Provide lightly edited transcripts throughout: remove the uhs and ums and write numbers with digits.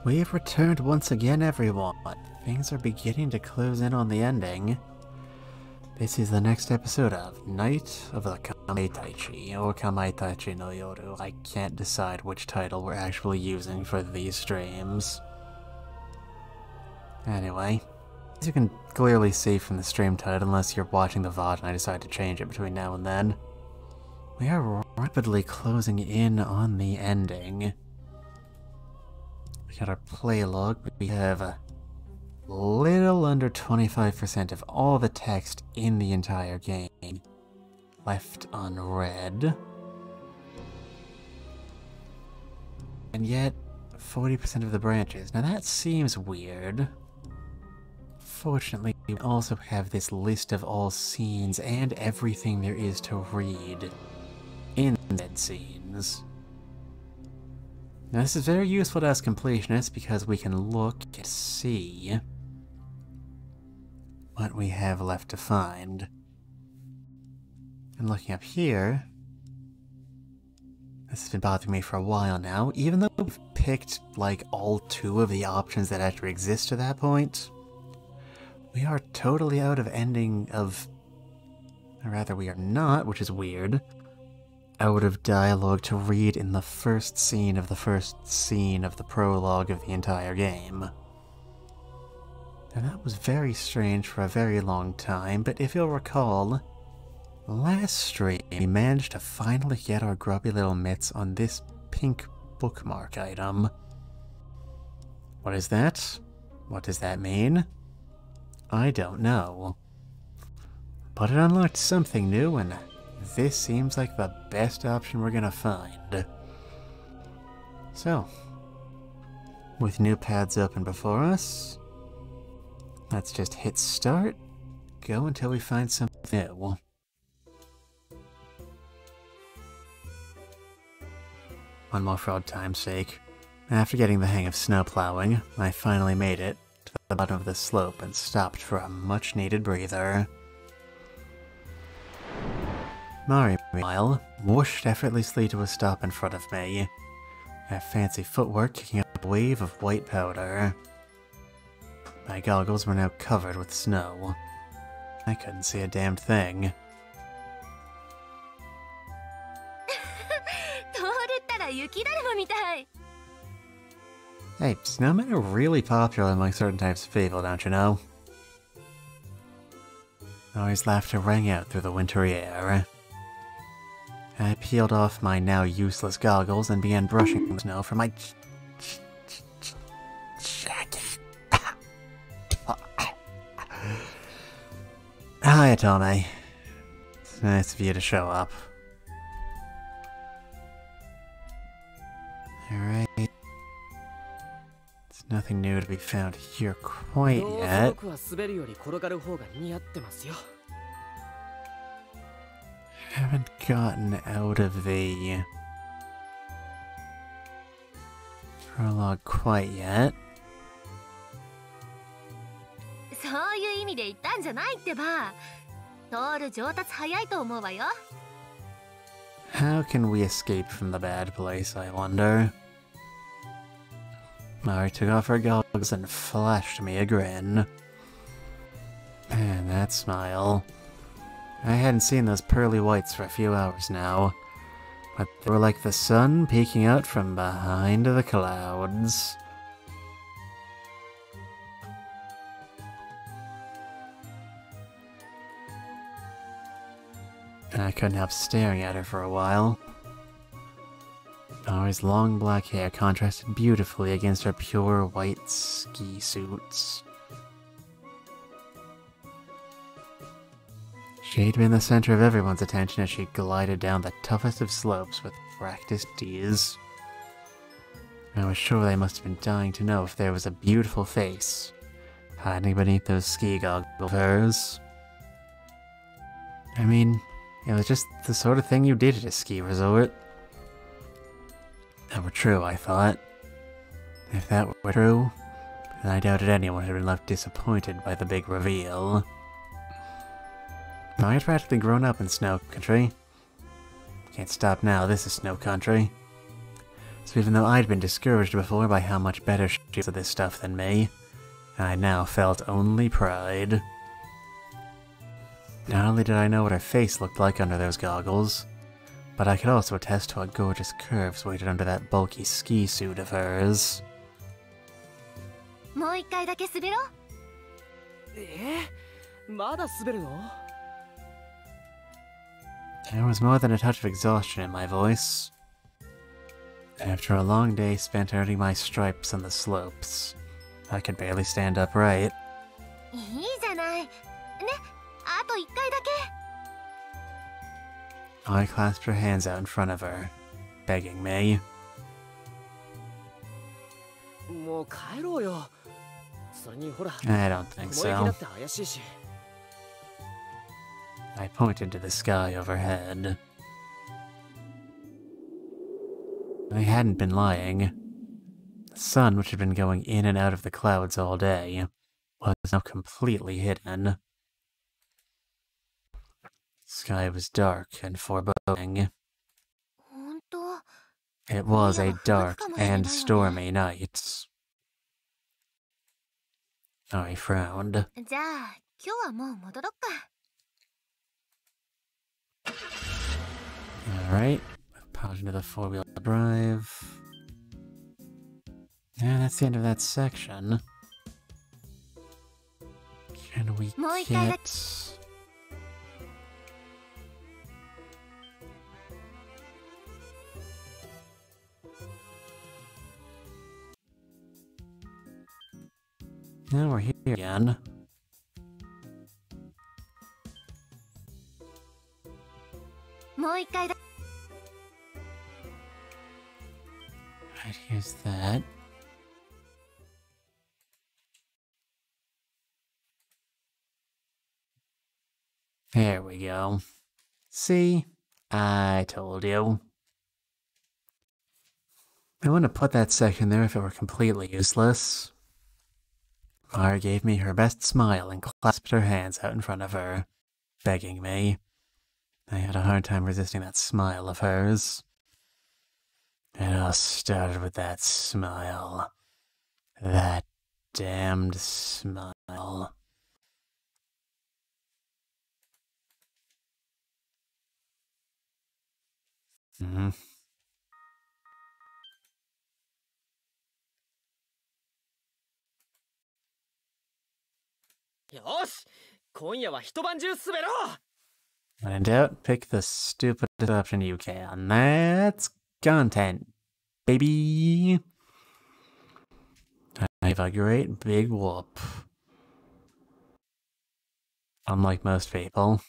We've returned once again, everyone. Things are beginning to close in on the ending. This is the next episode of Night of the Kamaitachi, or Kamaitachi no Yoru. I can't decide which title we're actually using for these streams. Anyway, as you can clearly see from the stream title, unless you're watching the VOD and I decide to change it between now and then, we are rapidly closing in on the ending. We got our play log, but we have a little under 25% of all the text in the entire game left unread. And yet, 40% of the branches. Now that seems weird. Fortunately, we also have this list of all scenes and everything there is to read in said scenes. Now this is very useful to us completionists because we can look and see what we have left to find. And looking up here, this has been bothering me for a while now. Even though we've picked like all 2 of the options that actually exist to that point, we are totally out of ending of, or rather we are not, which is weird, out of dialogue to read in the first scene of the prologue of the entire game. And that was very strange for a very long time, but if you'll recall, last stream we managed to finally get our grubby little mitts on this pink bookmark item. What is that? What does that mean? I don't know. But it unlocked something new, and this seems like the best option we're gonna find. So, with new paths open before us, let's just hit start, go until we find something new. One more for old time's sake. After getting the hang of snow plowing, I finally made it to the bottom of the slope and stopped for a much-needed breather. Mari, meanwhile, whooshed effortlessly to a stop in front of me, her fancy footwork kicking up a wave of white powder. My goggles were now covered with snow. I couldn't see a damned thing. Hey, snowmen are really popular among certain types of people, don't you know? Noise laughter rang out through the wintry air. I peeled off my now useless goggles and began brushing the snow from my jacket. Hi, Tommy. It's nice of you to show up. Alright. There's nothing new to be found here quite yet. Haven't gotten out of the prologue quite yet. How can we escape from the bad place, I wonder? Mari took off her goggles and flashed me a grin. Man, that smile. I hadn't seen those pearly whites for a few hours now, but they were like the sun peeking out from behind the clouds. And I couldn't help staring at her for a while. Mari's long black hair contrasted beautifully against her pure white ski suits. She'd been the center of everyone's attention as she glided down the toughest of slopes with practiced ease. I was sure they must have been dying to know if there was a beautiful face hiding beneath those ski goggles of hers. I mean, it was just the sort of thing you did at a ski resort. That were true, I thought. If that were true, then I doubted anyone had been left disappointed by the big reveal. I had practically grown up in snow country. Can't stop now, this is snow country. So even though I'd been discouraged before by how much better she of this stuff than me, and I now felt only pride. Not only did I know what her face looked like under those goggles, but I could also attest to what gorgeous curves waited under that bulky ski suit of hers. There was more than a touch of exhaustion in my voice. After a long day spent earning my stripes on the slopes, I could barely stand upright. I clasped her hands out in front of her, begging me. I don't think so. I pointed to the sky overhead. I hadn't been lying. The sun, which had been going in and out of the clouds all day, was now completely hidden. The sky was dark and foreboding. It was a dark and stormy night. I frowned. Alright, pause into the four-wheel drive. Yeah, that's the end of that section. Can we get... Now we're here again. Right, here's that. There we go. See? I told you. I wouldn't have put that section there if it were completely useless. Mara gave me her best smile and clasped her hands out in front of her, begging me. I had a hard time resisting that smile of hers. It all started with that smile. That damned smile. Mm-hmm. When in doubt, pick the stupidest option you can. That's content, baby. I have a great big whoop. Unlike most people,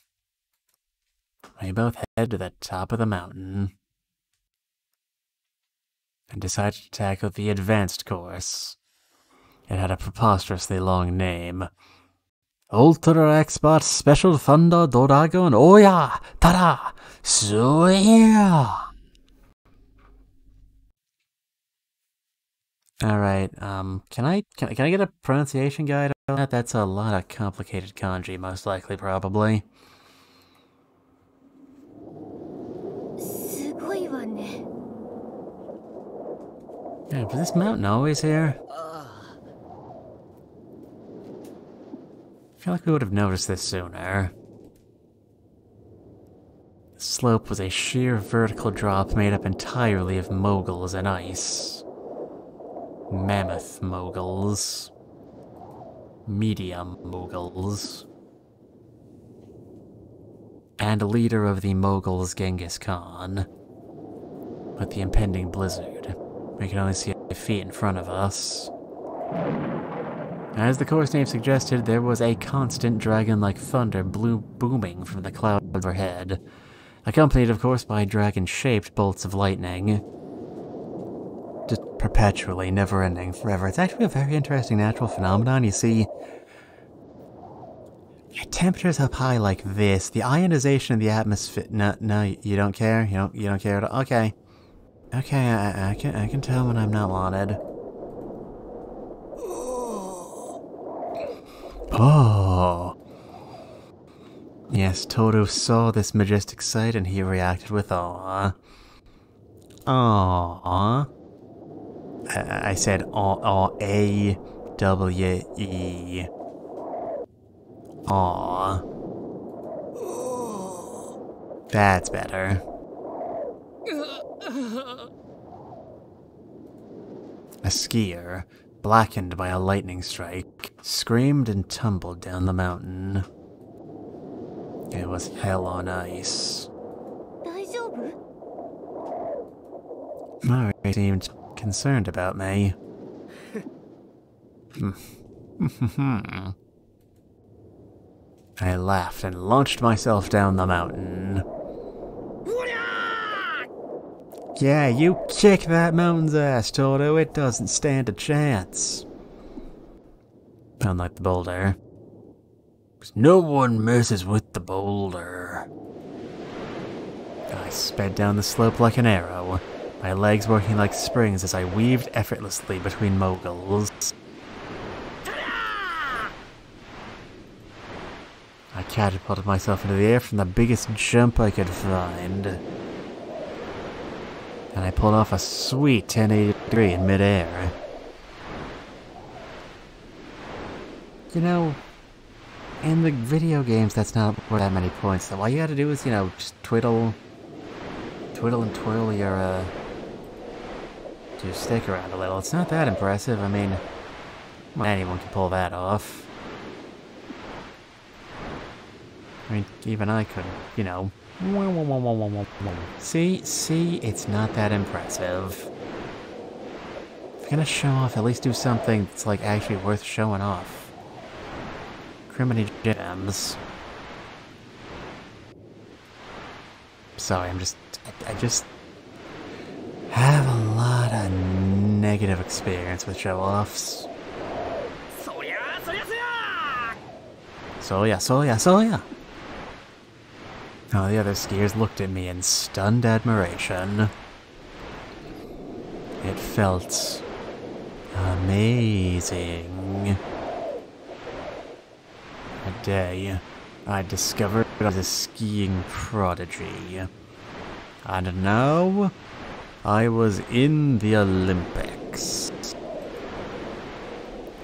we both head to the top of the mountain and decided to tackle the advanced course. It had a preposterously long name. Ultra Expert Special Thunder Dragon Oya Tada Suya. Alright, can I get a pronunciation guide on that? That's a lot of complicated kanji, most likely, probably. Yeah, was this mountain always here? I feel like we would have noticed this sooner. The slope was a sheer vertical drop made up entirely of moguls and ice. Mammoth moguls. Medium moguls. And leader of the moguls, Genghis Khan. With the impending blizzard, we could only see a feet in front of us. As the course name suggested, there was a constant dragon-like thunder booming from the clouds overhead, accompanied, of course, by dragon-shaped bolts of lightning. Just perpetually, never-ending, forever. It's actually a very interesting natural phenomenon. You see, at temperatures up high like this, the ionization of the atmosphere... No, you don't care? You don't care at all? Okay. Okay, I can tell when I'm not wanted. Oh. Yes, Toto saw this majestic sight and he reacted with awe. Aww. I said A-W-E. Aw. That's better. A skier, blackened by a lightning strike, screamed and tumbled down the mountain. It was hell on ice. Mari seemed concerned about me. I laughed and launched myself down the mountain. Yeah, you kick that mountain's ass, Toto. It doesn't stand a chance. Unlike the boulder. No one messes with the boulder. I sped down the slope like an arrow, my legs working like springs as I weaved effortlessly between moguls. I catapulted myself into the air from the biggest jump I could find. And I pulled off a sweet 1080 degree in midair. You know, in the video games that's not worth that many points, so all you gotta do is, you know, just twiddle and twirl your stick around a little. It's not that impressive. I mean, anyone can pull that off. I mean, even I couldn't, you know. See, it's not that impressive. If you're gonna show off, at least do something that's, like, actually worth showing off. Criminy gems. Sorry, I just have a lot of negative experience with show-offs. Soya! Oh, the other skiers looked at me in stunned admiration. It felt amazing. That day, I discovered I was a skiing prodigy. And now, I was in the Olympics.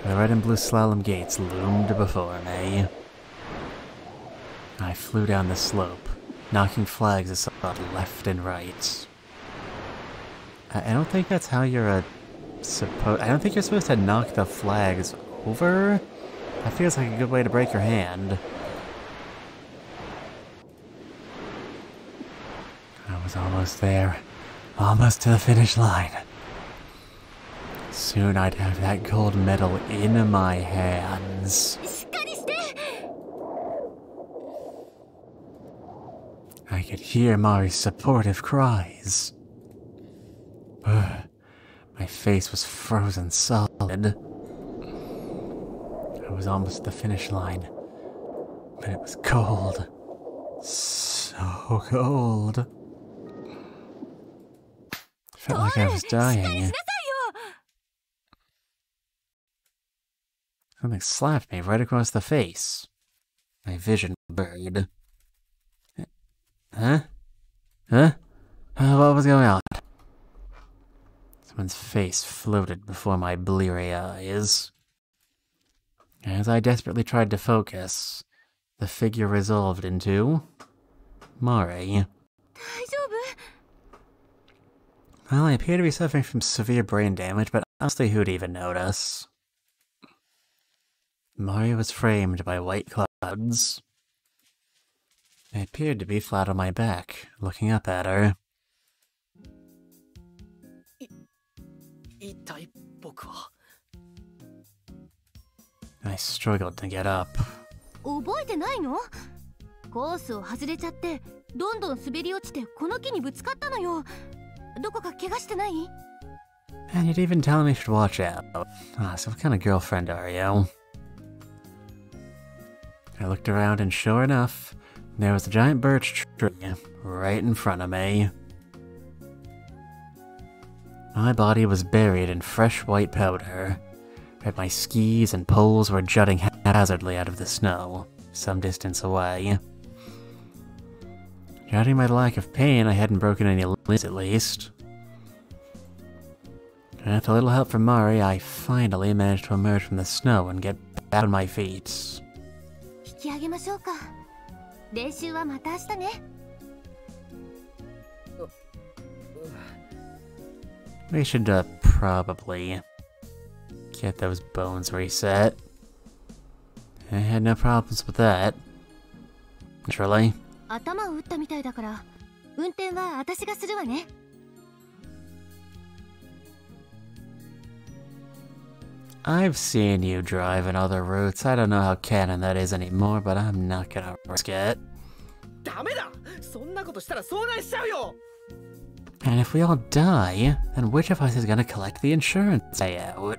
The red and blue slalom gates loomed before me. I flew down the slope, knocking flags aside left and right. I don't think that's how you're I don't think you're supposed to knock the flags over. That feels like a good way to break your hand. I was almost there. Almost to the finish line. Soon I'd have that gold medal in my hands. I could hear Mari's supportive cries. My face was frozen solid. I was almost at the finish line, but it was cold. So cold. Felt like I was dying. Something slapped me right across the face. My vision blurred. Huh? What was going on? Someone's face floated before my bleary eyes. As I desperately tried to focus, the figure resolved into Mari. Well, I appear to be suffering from severe brain damage, but honestly, who'd even notice? Mari was framed by white clouds. I appeared to be flat on my back, looking up at her. I struggled to get up. And you'd even tell me I should watch out. So what kind of girlfriend are you? I looked around and sure enough, there was a giant birch tree right in front of me. My body was buried in fresh white powder, but my skis and poles were jutting haphazardly out of the snow, some distance away. Judging by the lack of pain, I hadn't broken any limbs at least. And with a little help from Mari, I finally managed to emerge from the snow and get back on my feet. We should probably get those bones reset. I had no problems with that. Naturally. I've seen you drive in other routes. I don't know how canon that is anymore, but I'm not gonna risk it. And if we all die, then which of us is gonna collect the insurance payout?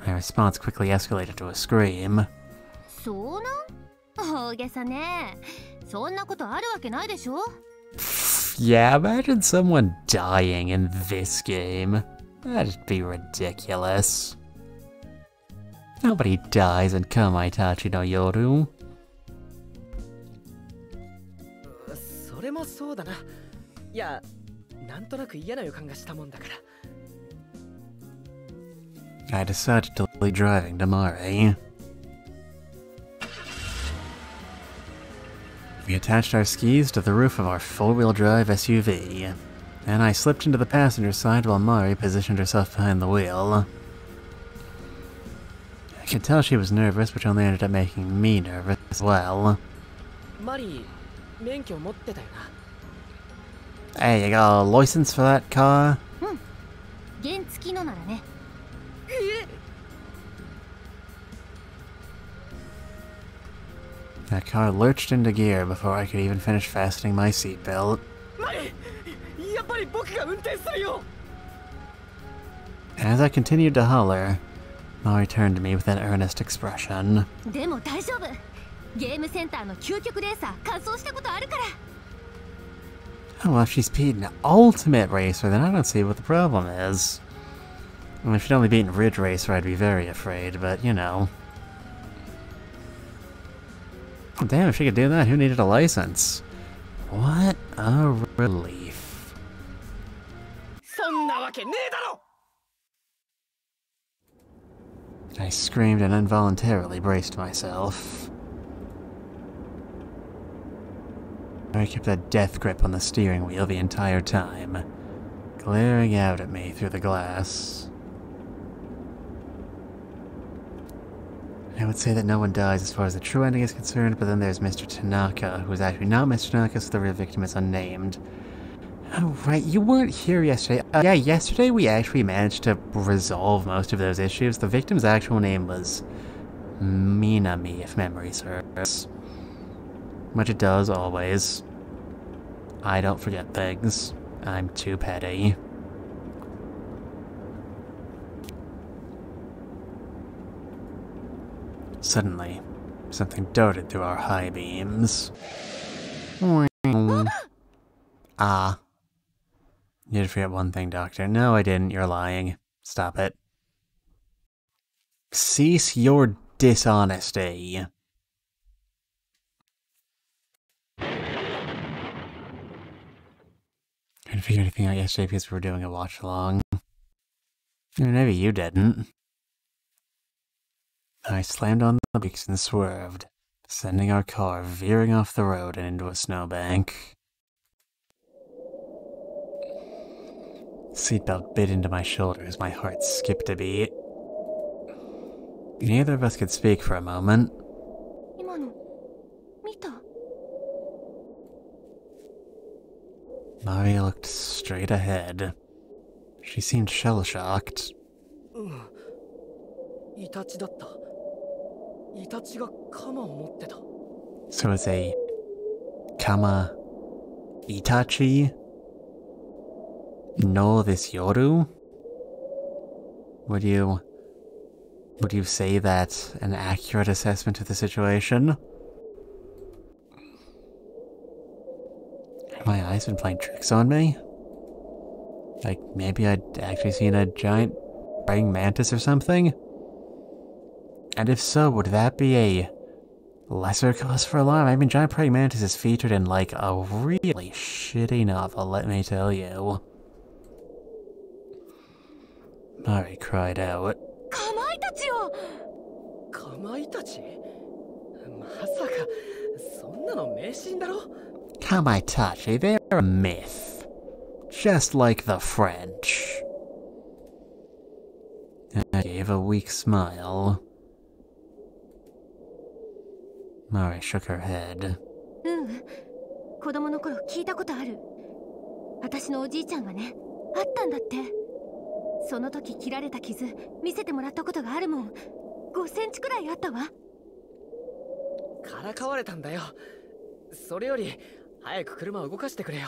My response quickly escalated to a scream. Yeah, imagine someone dying in this game. That'd be ridiculous. Nobody dies in Kamaitachi no Yoru. I decided to leave driving to Mari. We attached our skis to the roof of our four-wheel drive SUV, and I slipped into the passenger side while Mari positioned herself behind the wheel. I could tell she was nervous, which only ended up making me nervous as well. Hey, you got a license for that car? That car lurched into gear before I could even finish fastening my seatbelt. As I continued to holler, Mari turned to me with an earnest expression. Oh, well, if she's beaten an ultimate racer, then I don't see what the problem is. I mean, if she'd only beaten Ridge Racer, I'd be very afraid, but, you know. Oh, damn, if she could do that, who needed a license? What a relief. I screamed and involuntarily braced myself. I kept a death grip on the steering wheel the entire time, glaring out at me through the glass. I would say that no one dies as far as the true ending is concerned, but then there's Mr. Tanaka, who's actually not Mr. Tanaka, so the real victim is unnamed. Oh, right, you weren't here yesterday. Yeah, yesterday we actually managed to resolve most of those issues. The victim's actual name was Minami, if memory serves. Which it does, always. I don't forget things. I'm too petty. Suddenly, something darted through our high beams. Ah. You did forget one thing, Doctor. No, I didn't. You're lying. Stop it. Cease your dishonesty. Couldn't figure anything out yesterday because we were doing a watch-along. Maybe you didn't. I slammed on the brakes and swerved, sending our car veering off the road and into a snowbank. Seatbelt bit into my shoulders, my heart skipped a beat. Neither of us could speak for a moment. Mari looked straight ahead. She seemed shell-shocked. So it's a Kamaitachi? No, this Yoru? Would you say that's an accurate assessment of the situation? Have my eyes been playing tricks on me? Like, maybe I'd actually seen a giant praying mantis or something? And if so, would that be a lesser cause for alarm? I mean, giant praying mantis is featured in, like, a really shitty novel, let me tell you. Mari cried out. Kamaitachi yo! Kamaitachi? まさかそんなの迷信だろ? Kamaitachi, they're a myth. Just like the French. I gave a weak smile. Mari shook her head. 子供の頃聞いたことある。私のおじいちゃんがね、あったんだって。その時切られた傷見せてもらったことがあるもん。5センチくらいあったわ。からかわれたんだよ。それより早く車を動かしてくれよ。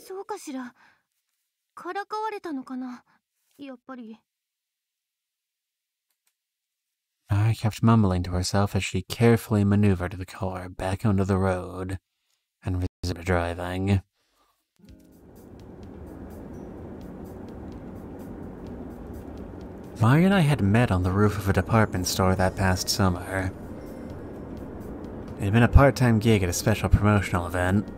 そうかしら。からかわれたのかな、やっぱり。Mari kept mumbling to herself as she carefully maneuvered the car back onto the road and resumed driving. Mari and I had met on the roof of a department store that past summer. It had been a part-time gig at a special promotional event.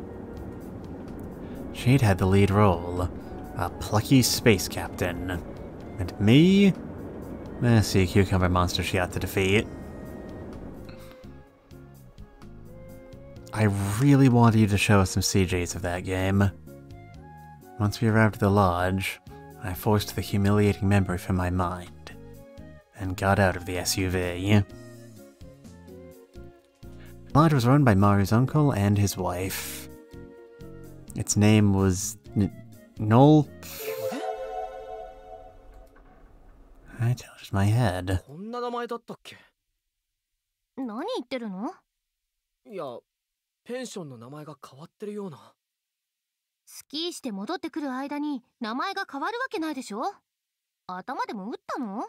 She'd had the lead role, a plucky space captain, and me, a sea cucumber monster she had to defeat. I really wanted you to show us some CJs of that game. Once we arrived at the lodge, I forced the humiliating memory from my mind, and got out of the SUV. The lodge was run by Mari's uncle and his wife. Its name was... Noel? I tilted my head. こんな名前だったっけ? 何言ってるの? いや、ペンションの名前が変わってるような。スキーして戻ってくる間に名前が変わるわけないでしょ。頭でも打ったの?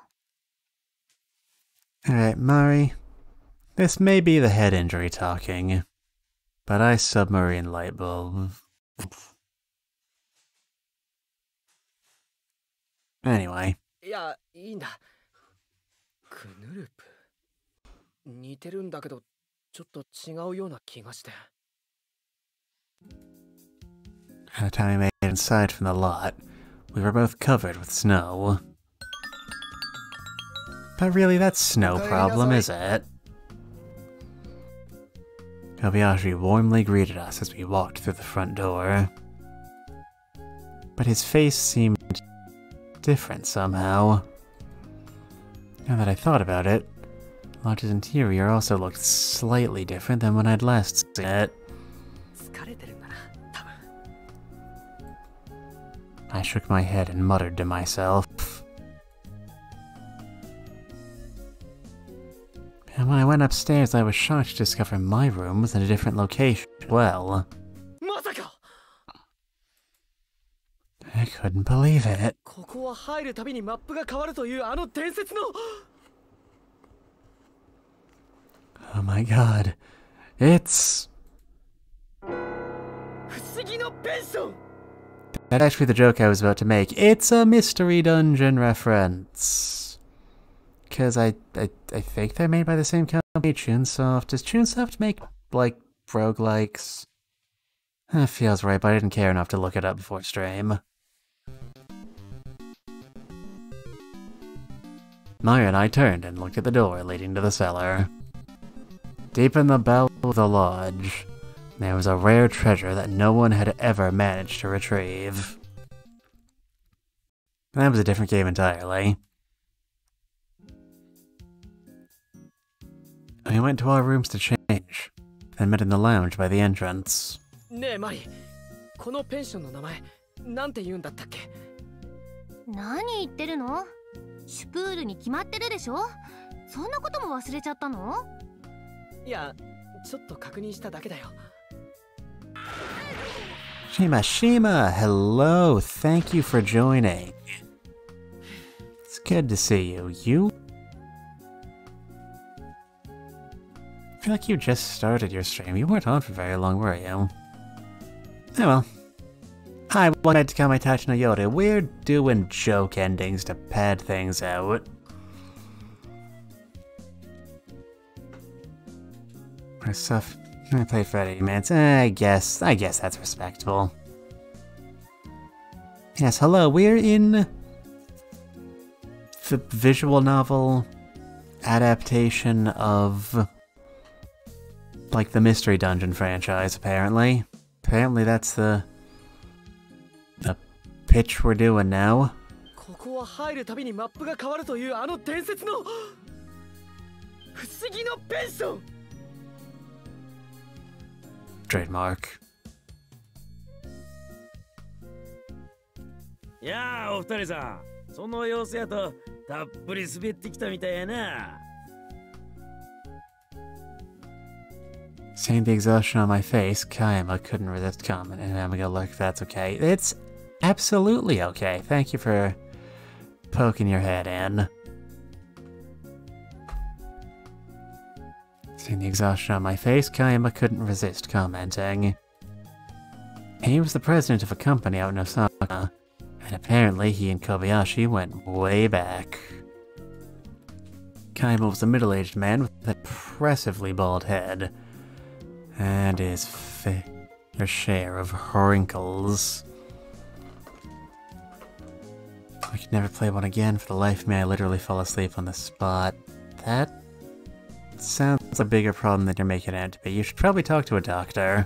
Alright, Mari. This may be the head injury talking, but I submarine light bulb. Anyway. いや、いいんだ。クヌルプ。似てるんだけど、ちょっと違うような気がして。By the time we made it inside from the lot, we were both covered with snow. But really, that's no problem, is it? Kobayashi warmly greeted us as we walked through the front door. But his face seemed different somehow. Now that I thought about it, the lodge's interior also looked slightly different than when I'd last seen it. I shook my head and muttered to myself. And when I went upstairs, I was shocked to discover my room was in a different location as well. I couldn't believe it. Oh my god. It's... That's actually the joke I was about to make. It's a mystery dungeon reference. Because I think they're made by the same company, Chunsoft. Does Chunsoft make, like, roguelikes? That feels right, but I didn't care enough to look it up before stream. Maya and I turned and looked at the door leading to the cellar. Deep in the bowels of the lodge, there was a rare treasure that no one had ever managed to retrieve. That was a different game entirely. We went to our rooms to change, then met in the lounge by the entrance. ねえマリ、このペンションの名前、なんて言うんだったっけ? 何言ってるの? シュプールに決まってるでしょ? そんなことも忘れちゃったの? いや、ちょっと確認しただけだよ。Shima, hello, thank you for joining. It's good to see you. You? I feel like you just started your stream. You weren't on for very long, were you? Oh well. Hi, welcome to Kamaitachi no Yoru. We're doing joke endings to pad things out. Our stuff... I played for 80 minutes. I guess that's respectable. Yes, hello, we're in visual novel adaptation of, like, the Mystery Dungeon franchise, apparently. Apparently that's the pitch we're doing now. ここは入るたびにマップが変わるというあの伝説の不思議のペンション Trademark. いやあ、お二人さん、その様子やとたっぷり滑ってきたみたいやな。Seeing the exhaustion on my face, Kayama couldn't resist comment, and I'm gonna look if that's okay. It's absolutely okay. Thank you for poking your head in. Seeing the exhaustion on my face, Kayama couldn't resist commenting. He was the president of a company out in Osaka, and apparently he and Kobayashi went way back. Kayama was a middle-aged man with an impressively bald head, and his fair share of wrinkles. I could never play one again. For the life of me, I literally fell asleep on the spot. That sounds like a bigger problem than you're making it out to be. You should probably talk to a doctor.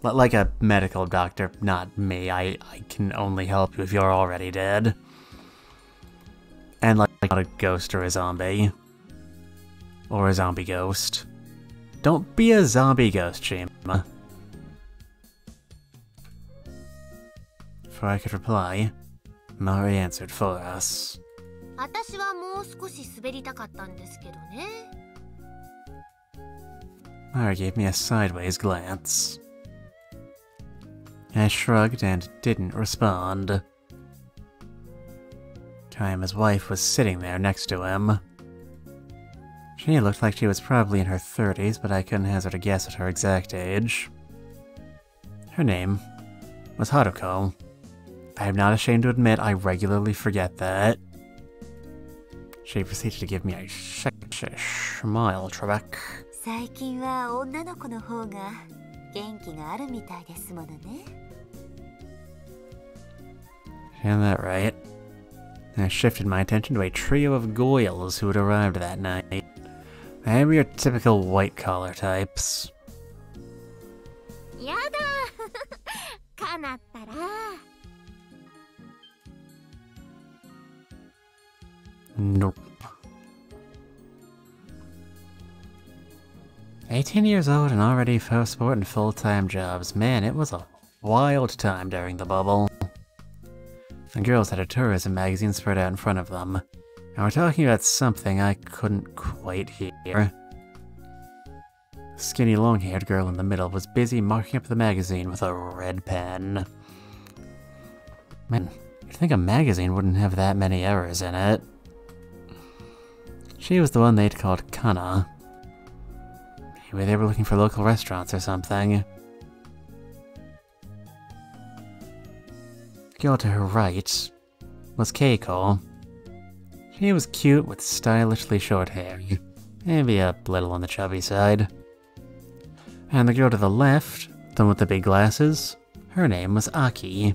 Like a medical doctor, not me. I can only help you if you're already dead. And like not a ghost or a zombie. Or a zombie ghost. Don't be a zombie ghost, Shima. Before I could reply, Mari answered for us. 私はもう少し滑りたかったんですけどね。 Mari gave me a sideways glance. I shrugged and didn't respond. Kayama's wife was sitting there next to him. She looked like she was probably in her 30s, but I couldn't hazard a guess at her exact age. Her name was Haruko. I'm not ashamed to admit I regularly forget that. She proceeded to give me a smile track. 最近は女の子の方が元気があるみたいですものね。Isn't that right? I shifted my attention to a trio of goyles who had arrived that night. They were your typical white-collar types. やだかなったら Nope. 18 years old and already sporting full-time jobs. Man, it was a wild time during the bubble. The girls had a tourism magazine spread out in front of them, and we're talking about something I couldn't quite hear. The skinny long-haired girl in the middle was busy marking up the magazine with a red pen. Man, you'd think a magazine wouldn't have that many errors in it. She was the one they'd called Kana. Maybe they were looking for local restaurants or something. The girl to her right was Keiko. She was cute with stylishly short hair, maybe a little on the chubby side. And the girl to the left, the one with the big glasses, her name was Aki.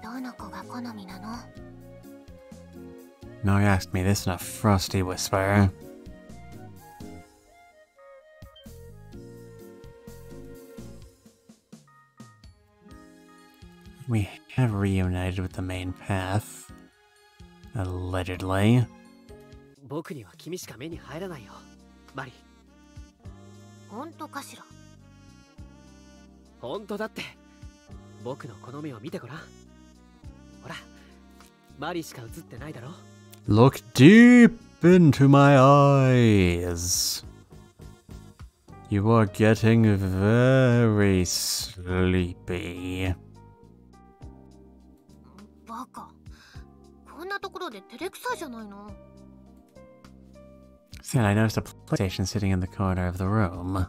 どの子が好みなの Nori asked me this in a frosty whisper. We have reunited with the main path. Allegedly. 僕には君しか目に入らないよ、マリ。本当かしら本当だって。僕の好みを見てごらん。ほら、マリしか映ってないだろ。Look deep into my eyes. You are getting very sleepy. バカこんなところで照れくさいじゃないの Then I noticed a PlayStation sitting in the corner of the room.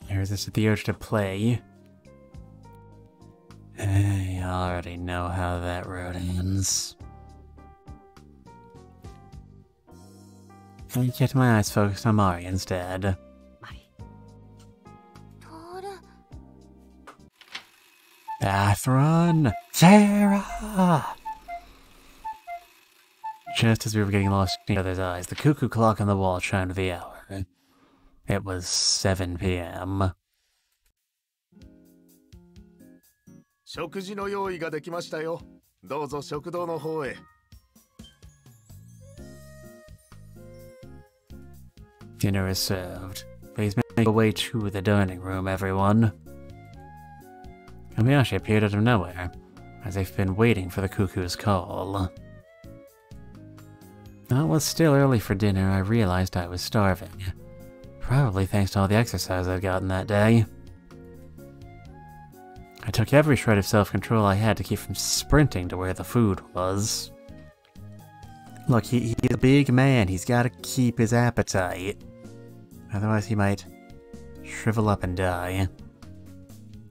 I resisted the urge to play. I already know how that road ends. I get my eyes focused on Mari instead. Bathron! Sarah! Just as we were getting lost in each other's eyes, the cuckoo clock on the wall chimed the hour. It was 7 p.m. 食事の用意ができましたよ。どうぞ食堂の方へ。Dinner is served. Please make your way to the dining room, everyone. Kamaitachi appeared out of nowhere, as if been waiting for the cuckoo's call. Though it was still early for dinner, I realized I was starving. Probably thanks to all the exercise I'd gotten that day. I took every shred of self-control I had to keep from sprinting to where the food was. Look, he's a big man. He's got to keep his appetite. Otherwise he might shrivel up and die.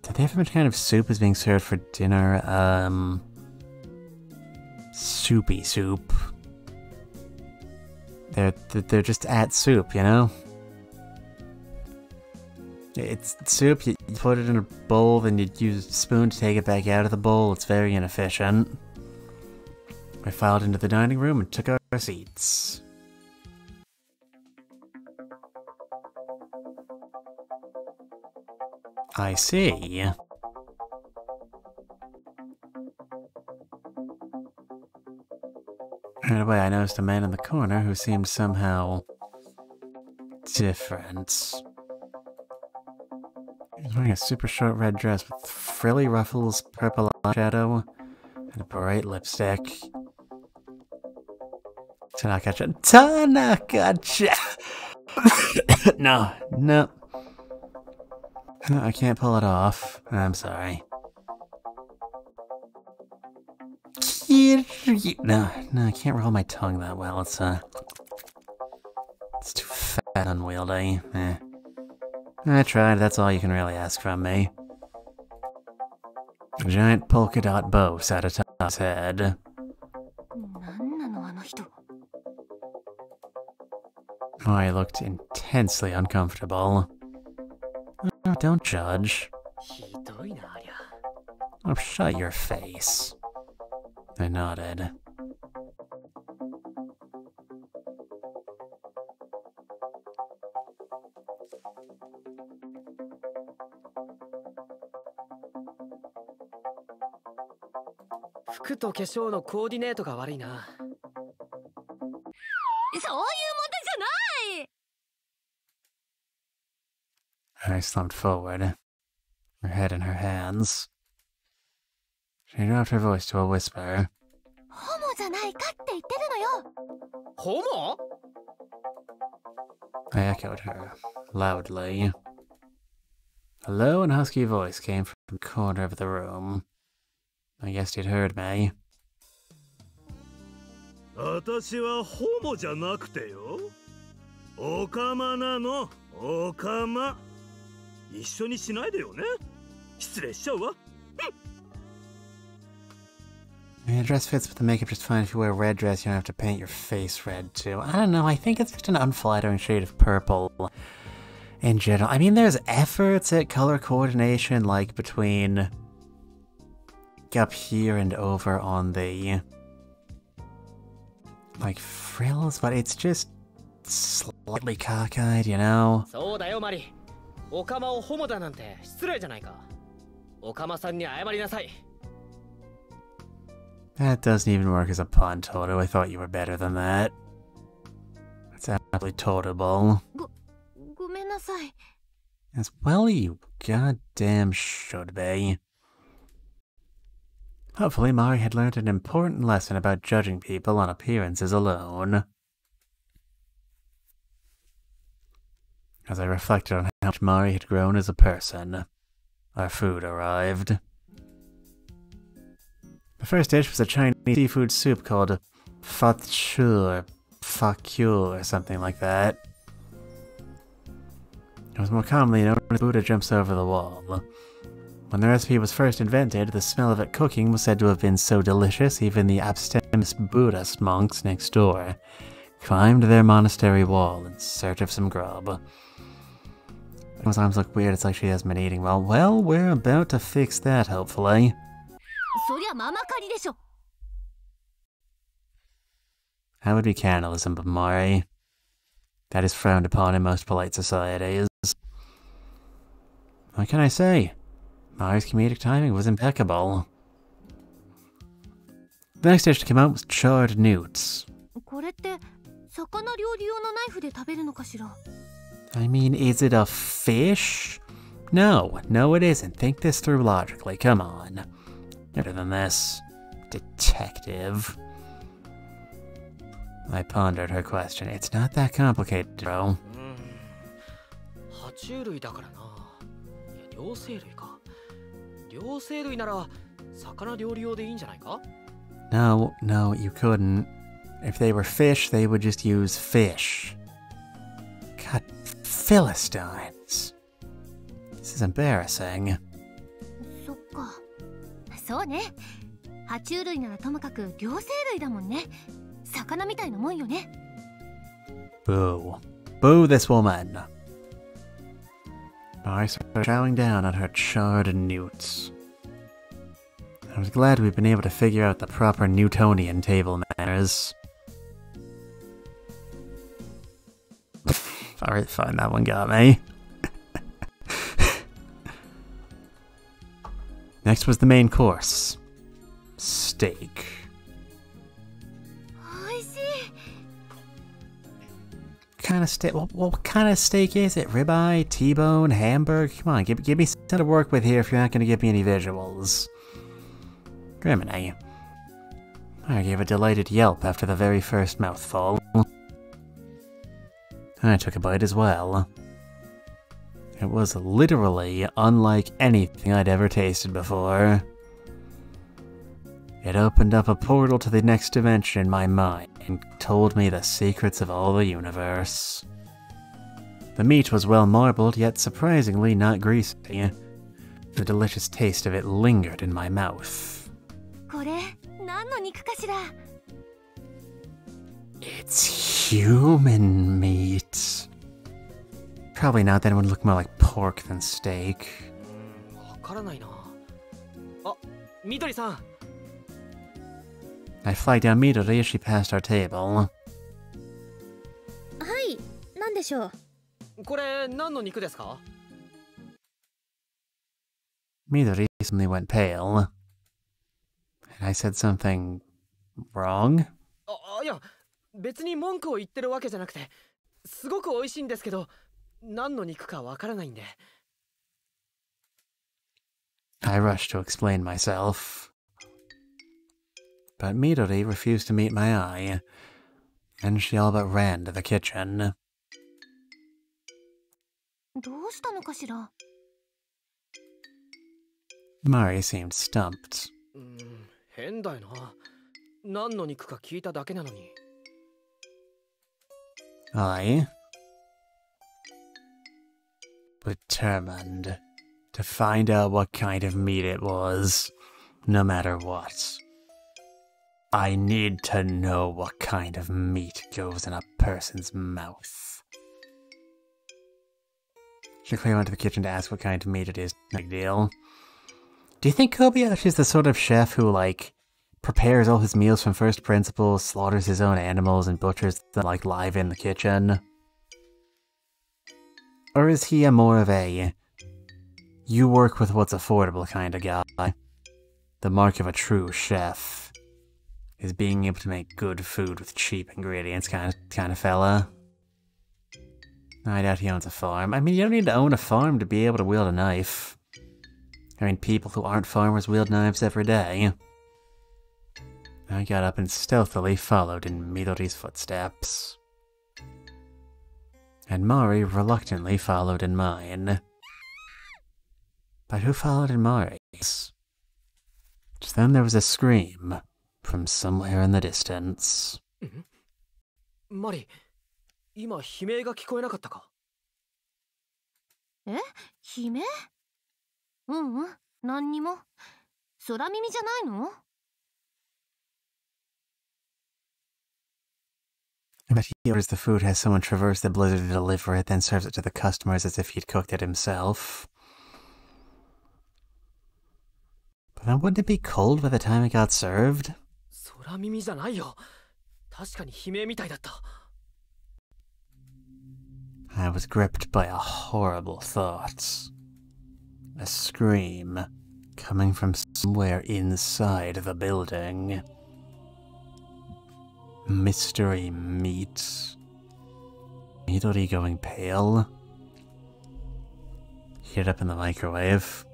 Did they have much kind of soup is being served for dinner? Soupy soup. They're just at soup, you know? It's soup, you put it in a bowl, then you use a spoon to take it back out of the bowl. It's very inefficient. We filed into the dining room and took our seats. I see. Right away, I noticed a man in the corner who seemed somehow different. He was wearing a super short red dress with frilly ruffles, purple eyeshadow, and a bright lipstick. Tanakacha. Tanakacha! No. No, I can't pull it off. I'm sorry. No, I can't roll my tongue that well. It's too fat and unwieldy. I tried, that's all you can really ask from me. A giant polka dot bow sat atop his head. Oh, I looked intensely uncomfortable. Oh, don't judge. Oh, shut your face. I nodded.服と化粧のコーディネートが悪いな。そういう問題じゃない。 I slumped forward, her head in her hands. She dropped her voice to a whisper. ホモじゃないかって言ってるのよ。ホモ？ I echoed her, loudly. A low and husky voice came from the corner of the room. I guessed he'd heard me. 私はホモじゃなくてよ。オカマなの、オカマ。一緒にしないでよね。失礼しちゃうわ。The dress fits with the makeup just fine. If you wear a red dress, you don't have to paint your face red too. I don't know, I think it's just an unflattering shade of purple in general. I mean, there's efforts at color coordination, like between up here and over on the like frills, but it's just slightly cockeyed, you know? そうだよマリ。オカマをホモだなんて失礼じゃないか。オカマさんに謝りなさい。 That doesn't even work as a pun, Toto. I thought you were better than that. That's absolutely totable. ごめんなさい。 As well you goddamn should be. Hopefully Mari had learned an important lesson about judging people on appearances alone. As I reflected on how much Mari had grown as a person, our food arrived. The first dish was a Chinese seafood soup called Fakyu or something like that. It was more commonly known as Buddha jumps over the wall. When the recipe was first invented, the smell of it cooking was said to have been so delicious even the abstemious Buddhist monks next door climbed their monastery wall in search of some grub. Those arms look weird, it's like she hasn't been eating well. Well, we're about to fix that, hopefully. そりゃママ狩りでしょ。 That would be cannibalism, but Mari, that is frowned upon in most polite societies. What can I say? Mari's comedic timing was impeccable. The next dish to come out was charred newts. これって魚料理用のナイフで食べるのかしら。 I mean, is it a fish? No, it isn't. Think this through logically, come on. Better than this. Detective. I pondered her question. It's not that complicated, bro. 爬虫類だからな。いや、両生類か。両生類なら魚料理用でいいんじゃないか? No, you couldn't. If they were fish, they would just use fish. God, Philistines. This is embarrassing. そっか。そうね。爬虫類ならともかく両生類だもんね。魚みたいなもんよね。 Boo. Boo this woman. I started chowing down on her charred newts. I was glad we've been able to figure out the proper Newtonian table manners. Alright, fine, that one got me. Next was the main course. Steak. Kind of steak? What kind of steak is it? Ribeye, T-bone, hamburger? Come on, give me something to work with here if you're not going to give me any visuals. Griminy. I gave a delighted yelp after the very first mouthful. I took a bite as well. It was literally unlike anything I'd ever tasted before. It opened up a portal to the next dimension in my mind and told me the secrets of all the universe. The meat was well marbled, yet surprisingly not greasy. The delicious taste of it lingered in my mouth. これ何の肉かしら? It's human meat. Probably not, that would look more like pork than steak. わからないな。あ、緑さん。 I flagged down Midori as she passed our table. はい、何でしょう。これ何の肉ですか? Midori suddenly went pale. And I said something wrong? いや、別に文句を言ってるわけじゃなくて、すごく美味しいんですけど、何の肉かわからないんで。I rushed to explain myself. But Midori refused to meet my eye, and she all but ran to the kitchen. どうしたのかしら? Mari seemed stumped. 変だよな。何の肉か聞いただけなのに。I, determined to find out what kind of meat it was, no matter what. I need to know what kind of meat goes in a person's mouth. She clearly went to the kitchen to ask what kind of meat it is. Big deal. Do you think Kobayashi's the sort of chef who, like, prepares all his meals from first principles, slaughters his own animals, and butchers them, like, live in the kitchen? Or is he a more of a, you work with what's affordable kind of guy? The mark of a true chef is being able to make good food with cheap ingredients kind of fella. I doubt he owns a farm. I mean, you don't need to own a farm to be able to wield a knife. I mean, people who aren't farmers wield knives every day. I got up and stealthily followed in Midori's footsteps. And Mari reluctantly followed in mine. But who followed in Mari's? Just then there was a scream from somewhere in the distance. マリ、今悲鳴が聞こえなかったか? え？悲鳴？何にも。空耳じゃないの？ But he orders the food, has someone traverse the blizzard to deliver it, then serves it to the customers as if he'd cooked it himself. But then wouldn't it be cold by the time it got served? 空耳じゃないよ。確かに悲鳴みたいだった。I was gripped by a horrible thought. A scream coming from somewhere inside the building. Mystery meat. Midori going pale. Heat it up in the microwave.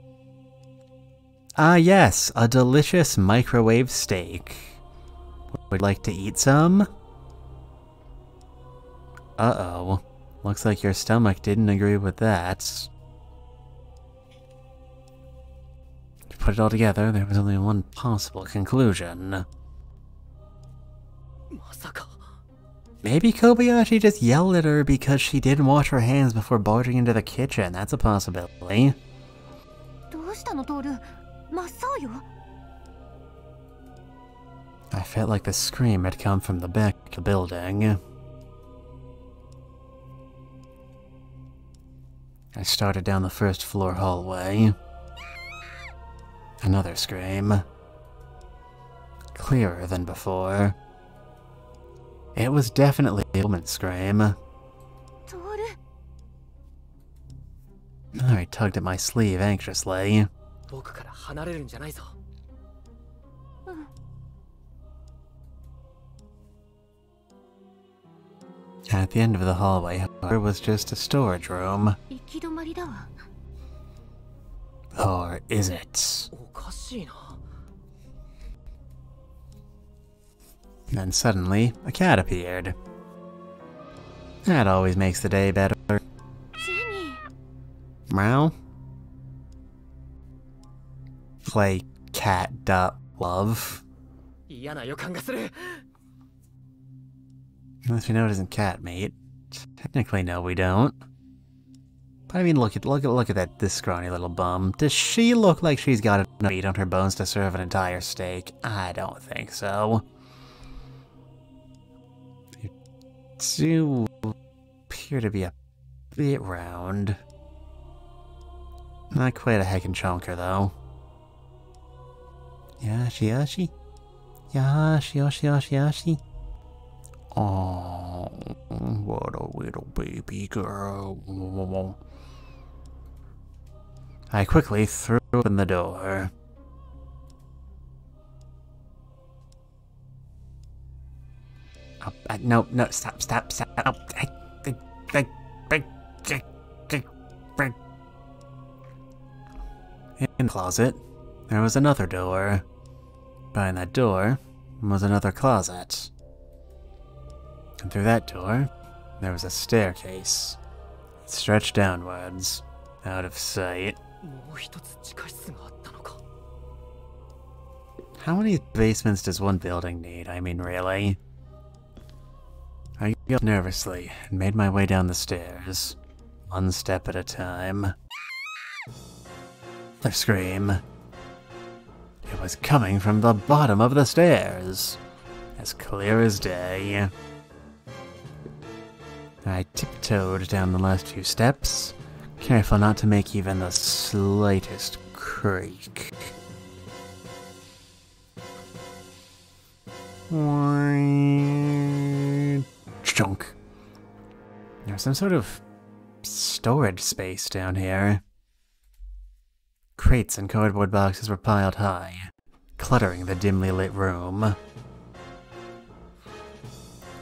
Ah yes, a delicious microwave steak. Would like to eat some? Uh-oh. Looks like your stomach didn't agree with that. To put it all together, there was only one possible conclusion. まさか。 Maybe Kobayashi just yelled at her because she didn't wash her hands before barging into the kitchen. That's a possibility. どうしたのトール？真っ青よ。 I felt like the scream had come from the back of the building. I started down the first floor hallway. Another scream. Clearer than before. It was definitely a woman's scream. トール。 I tugged at my sleeve anxiously. 僕から離れるんじゃないぞ。 At the end of the hallway, however, was just a storage room. 行き止まりだわ。 Or is it? おかしいな。 Then suddenly, a cat appeared. That always makes the day better. ジェニー。 Meow? Play cat.love. 嫌な予感がする。 Unless we know it isn't cat meat. Technically, no, we don't. But I mean, look at this scrawny little bum. Does she look like she's got enough meat on her bones to serve an entire steak? I don't think so. You do appear to be a bit round. Not quite a heckin' chonker, though. Yashi yashi. Yashi yashi yashi yashi. Oh, what a little baby girl. I quickly threw open the door. No, stop. In the closet, there was another door. Behind that door was another closet. And through that door, there was a staircase. It stretched downwards, out of sight. もう一つ地下室があったのか。 How many basements does one building need? I mean, really? I got up nervously and made my way down the stairs, one step at a time. The scream. It was coming from the bottom of the stairs, as clear as day. I tiptoed down the last few steps, careful not to make even the slightest creak. Chunk. There's some sort of storage space down here. Crates and cardboard boxes were piled high, cluttering the dimly lit room.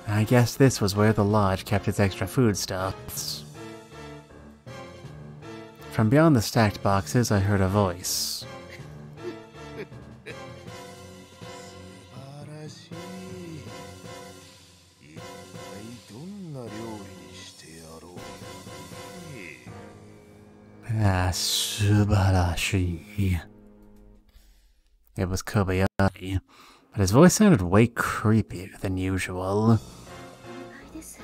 I guess this was where the lodge kept its extra foodstuffs. From beyond the stacked boxes, I heard a voice. Ah, subarashi. It was Kobayashi, but his voice sounded way creepier than usual. です。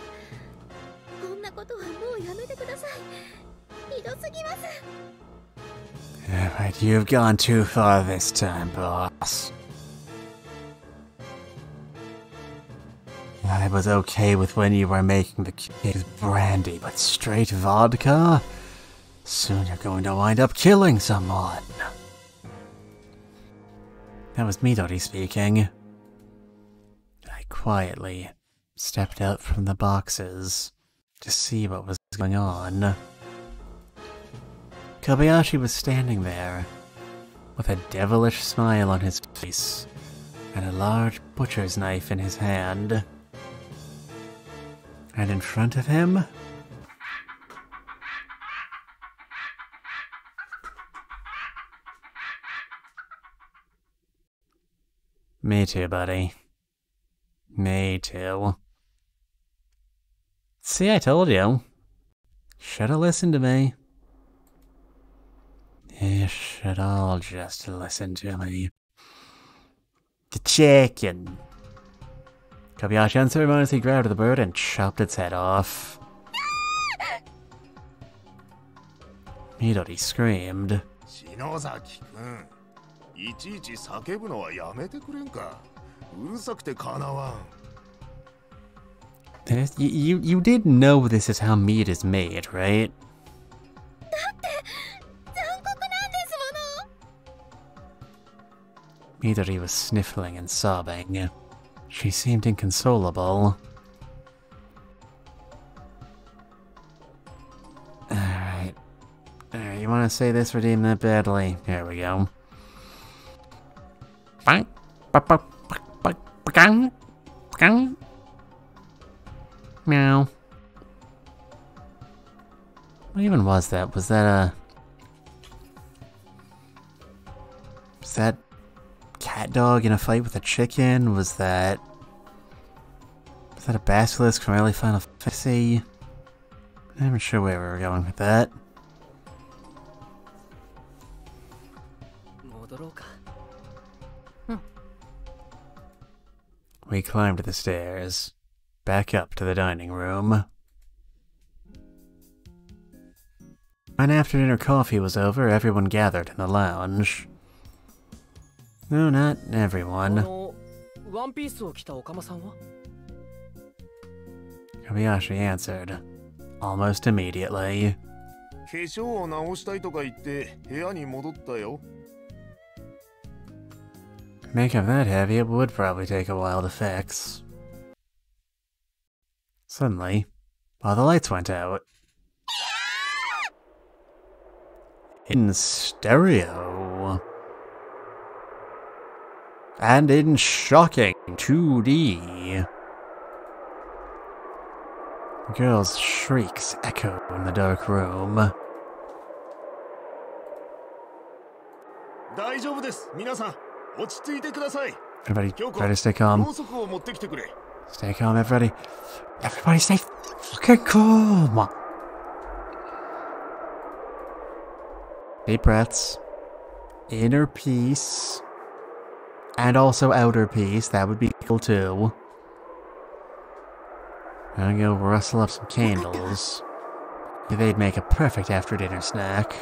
こんなことはもうやめてください。ひどすぎます。 Alright, you've gone too far this time, boss. I was okay with when you were making the cake brandy, but straight vodka? Soon you're going to wind up killing someone. That was Midori speaking. I quietly stepped out from the boxes to see what was going on. Kobayashi was standing there, with a devilish smile on his face, and a large butcher's knife in his hand. And in front of him, me too, buddy. Me too. See, I told you. Should've listened to me. You should all just listen to me. The chicken. Kobayashi unceremoniously grabbed the bird and chopped its head off. Midori screamed. 篠崎くん、いちいち叫ぶのはやめてくれんか。うるさくてかなわん。You did know this is how meat is made, right? Midori was sniffling and sobbing. She seemed inconsolable. Alright. You want to say this, redeem that badly? Here we go. Meow. What even was that? Was that cat dog in a fight with a chicken? Was that a basilisk from early Final Fantasy? I'm not sure where we were going with that. We climbed the stairs, back up to the dining room. When after dinner coffee was over, everyone gathered in the lounge. No, not everyone. Kobayashi answered, almost immediately. 化粧を直したいとか言って部屋に戻ったよ。 Make him that heavy, it would probably take a while to fix. Suddenly, while the lights went out, in stereo, and in shocking 2D, the girl's shrieks echo in the dark room. 大丈夫です、皆さん。 落ち着いてください。 Everybody, try to stay calm. ろうそくを持ってきてくれ。 Stay calm, everybody. Everybody stay fucking calm. Deep breaths. Inner peace. And also outer peace. That would be cool too. I'm gonna go rustle up some candles. They'd make a perfect after-dinner snack.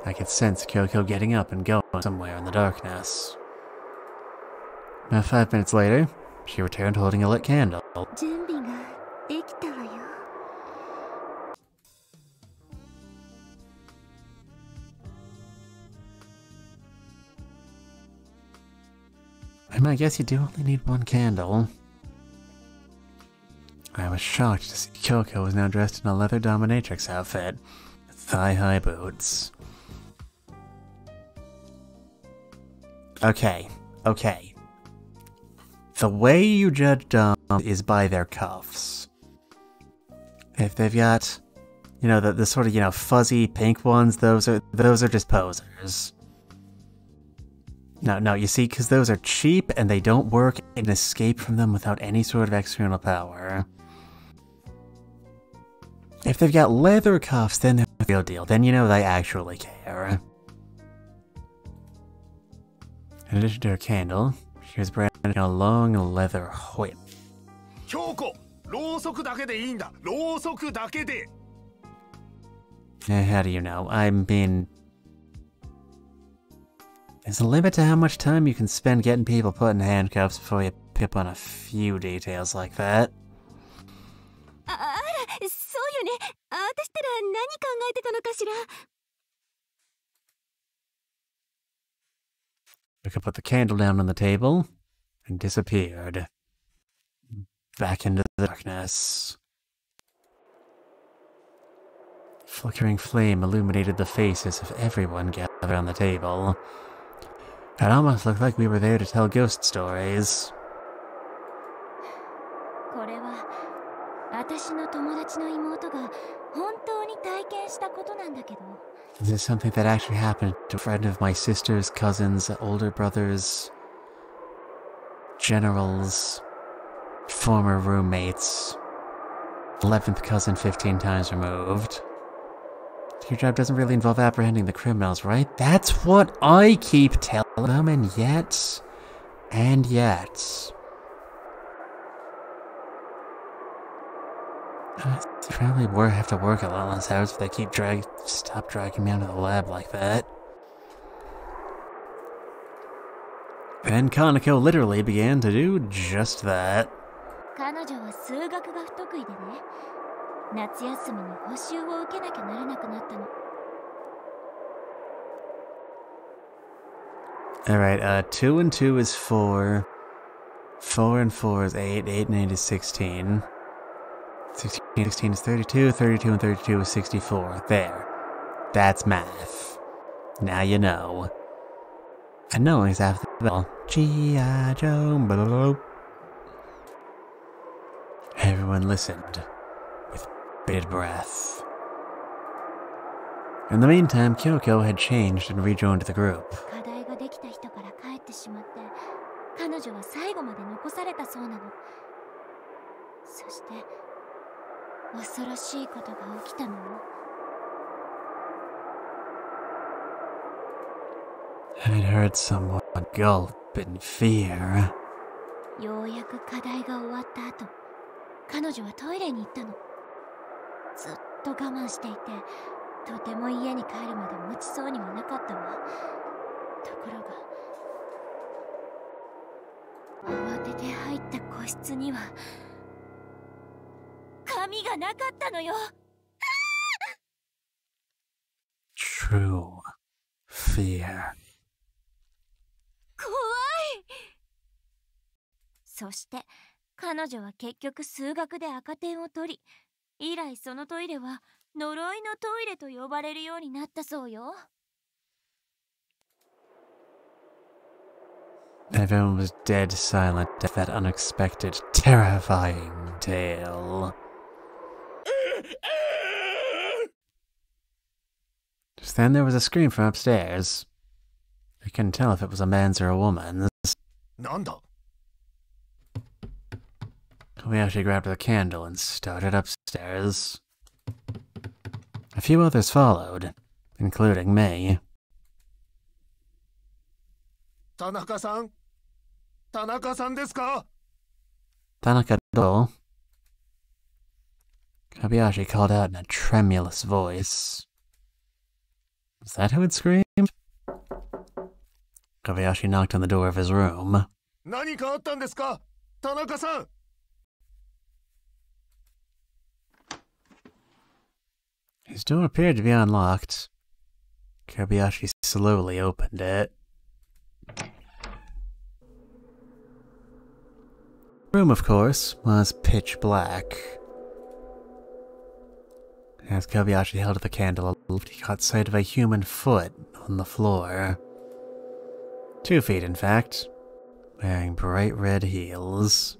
I could sense Kyoko getting up and going somewhere in the darkness. About 5 minutes later, she returned holding a lit candle. I guess you do only need one candle. I was shocked to see Kyoko was now dressed in a leather dominatrix outfit, with thigh-high boots. Okay. The way you judge dumb is by their cuffs. If they've got, the sort of, fuzzy pink ones, those are just posers. No, you see, because those are cheap and they don't work and escape from them without any sort of external power. If they've got leather cuffs, then they're the real deal. Then they actually care. In addition to her candle, she was brandishing a long leather whip. Kyoko, ろうそくだけでいいんだ。ろうそくだけで。 How do you know? I mean, there's a limit to how much time you can spend getting people put in handcuffs before you pick up on a few details like that. あら、そうよね。私ったら何考えてたのかしら。Luca put the candle down on the table and disappeared. Back into the darkness. Flickering flame illuminated the faces of everyone gathered around the table. It almost looked like we were there to tell ghost stories. これは私の友達の妹が本当に体験したことなんだけど。This is something that actually happened to a friend of my sister's cousins, older brothers, generals, former roommates, 11th cousin 15 times removed. Your job doesn't really involve apprehending the criminals, right? That's what I keep telling them, and yet... They probably have to work a lot less hours if they keep stop dragging me out of the lab like that. And Kaneko literally began to do just that. 彼女は数学が不得意でね。夏休みに補習を受けなきゃならなくなったの。Alright, 2 and 2 is 4. 4 and 4 is 8. 8 and 8 is 16. 16 is 32. 32 and 32 is 64. There. That's math. Now you know. And knowing is half the battle. G.I. Joe. Blah, blah, blah. Everyone listened with bated breath. In the meantime, Kyoko had changed and rejoined the group. 課題ができた人から帰ってしまって、彼女は最後まで残されたそうなの。そして恐ろしいことが起きたのよ。I'd heard someone gulp in fear. ようやく課題が終わった後、彼女はトイレに行ったの。ずっと我慢していて、とても家に帰るまで持ちそうにはなかったわ。ところが、慌てて入った個室には紙がなかったのよ。True fear. 怖い。そして彼女は結局数学で赤点を取り、以来そのトイレは呪いのトイレと呼ばれるようになったそうよ。Everyone was dead silent at that unexpected, terrifying tale. Just then there was a scream from upstairs. I couldn't tell if it was a man's or a woman's. Nanda? Kobayashi grabbed the candle and started upstairs. A few others followed, including me. Tanaka-san? Tanaka-san desu ka? Tanaka-do? Kobayashi called out in a tremulous voice. Was that who had screamed? Kobayashi knocked on the door of his room. 何かあったんですか? Tanaka-san! His door appeared to be unlocked. Kobayashi slowly opened it. The room, of course, was pitch black. As Kobayashi held the candle aloft, he caught sight of a human foot on the floor. 2 feet, in fact, wearing bright red heels.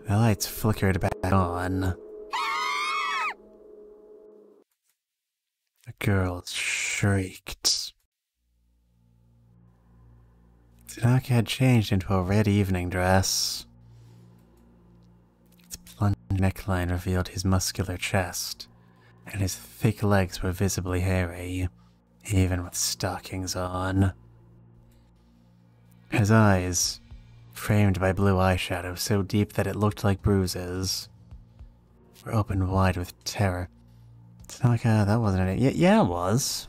The lights flickered back on. The girl shrieked. Tanaka had changed into a red evening dress. Its plunged neckline revealed his muscular chest, and his thick legs were visibly hairy, even with stockings on. His eyes, framed by blue eyeshadow so deep that it looked like bruises, were opened wide with terror. Tanaka, that wasn't it. Yeah, it was.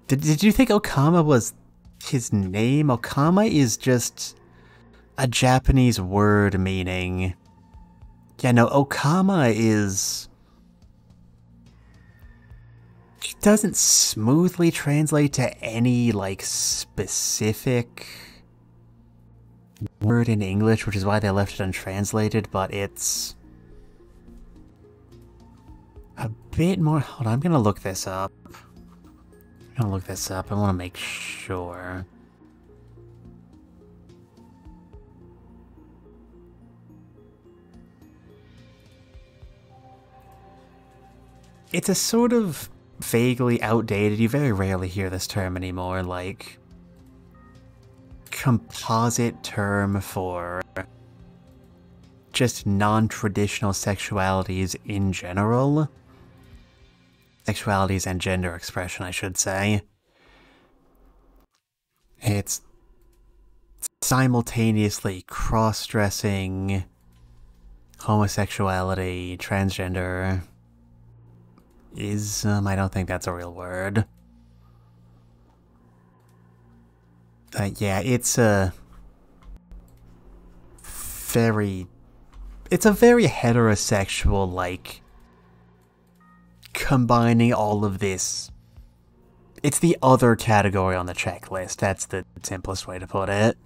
Did you think Okama was his name? Okama is just a Japanese word meaning... Yeah, no, Okama is... It doesn't smoothly translate to any, like, specific word in English, which is why they left it untranslated, but it's a bit more... Hold on, I'm gonna look this up. I want to make sure. It's a sort of vaguely outdated, you very rarely hear this term anymore, like, composite term for just non-traditional sexualities in general. Sexualities and gender expression, I should say. It's simultaneously cross-dressing, homosexuality, transgender... I don't think that's a real word. But yeah, it's a very heterosexual, like, combining all of this. It's the other category on the checklist, that's the simplest way to put it.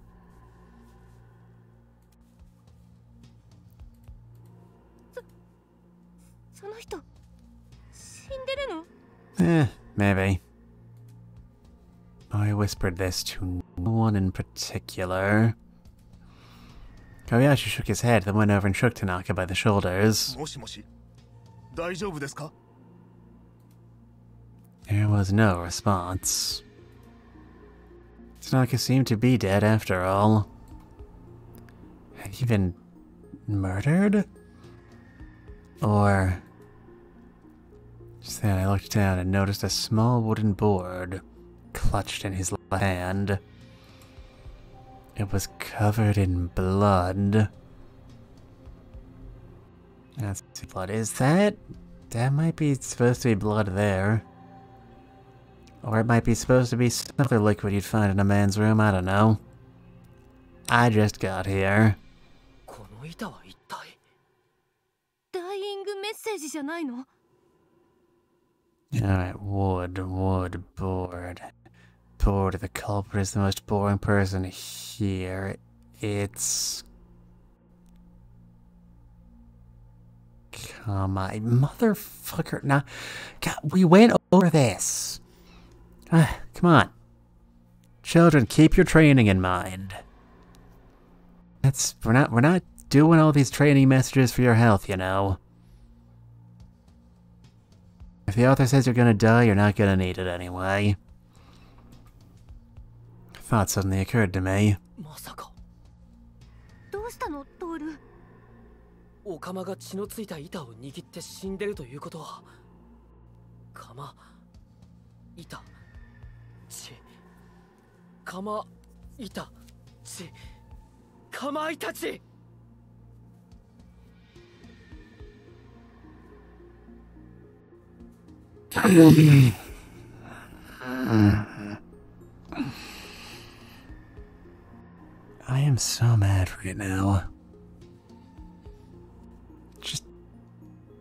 Maybe. I whispered this to no one in particular. Kobayashi shook his head, then went over and shook Tanaka by the shoulders. There was no response. Tanaka seemed to be dead after all. Had he been murdered? Or... Just then I looked down and noticed a small wooden board clutched in his left hand. It was covered in blood. That's blood. Is that? That might be supposed to be blood there. Or it might be supposed to be some other liquid you'd find in a man's room, I don't know. I just got here. Alright, wood, board. Board, the culprit is the most boring person here. It's... Come on, motherfucker. Now, God, we went over this. Come on. Children, keep your training in mind. We're not doing all these training messages for your health, you know. If the author says you're gonna die, you're not gonna need it anyway. A thought suddenly occurred to me. オカマが血のついた板を握って死んでるということは、釜、板、血、釜、板、血、かまいたち。I am so mad right now. Just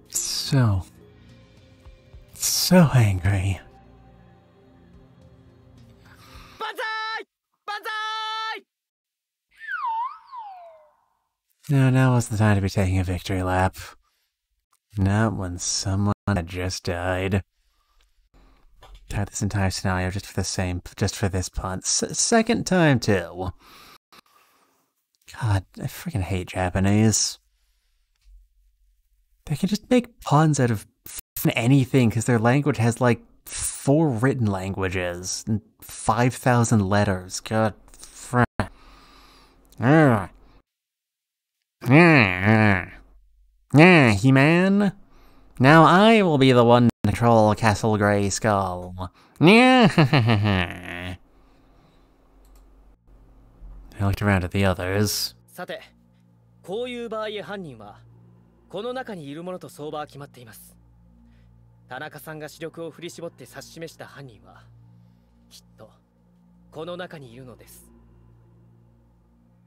so angry. Banzai! Banzai! No, now was the time to be taking a victory lap. Not when someone had just died. Tried this entire scenario just for this pun. Second time too. God, I freaking hate Japanese. They can just make puns out of anything because their language has like 4 written languages and 5,000 letters. God, He-Man. Now I will be the one to control Castle Grayskull. I looked around at the others. さて、こういう場合犯人はこの中にいるものと相場は決まっています。田中さんが視力を振り絞って指し示した犯人はきっとこの中にいるのです。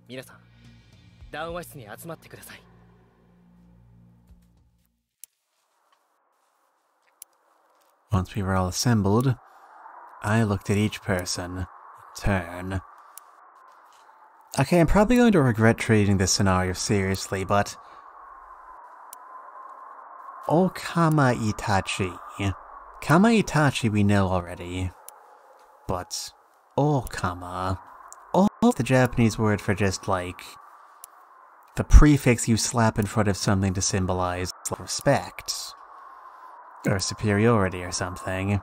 皆さん、談話室に集まってください。Once we were all assembled, I looked at each person in turn. Okay, I'm probably going to regret treating this scenario seriously, but... Oh, Kamaitachi. Kamaitachi we know already. But... Oh, Kama. Oh, the Japanese word for just, like... the prefix you slap in front of something to symbolize respect. Or superiority or something.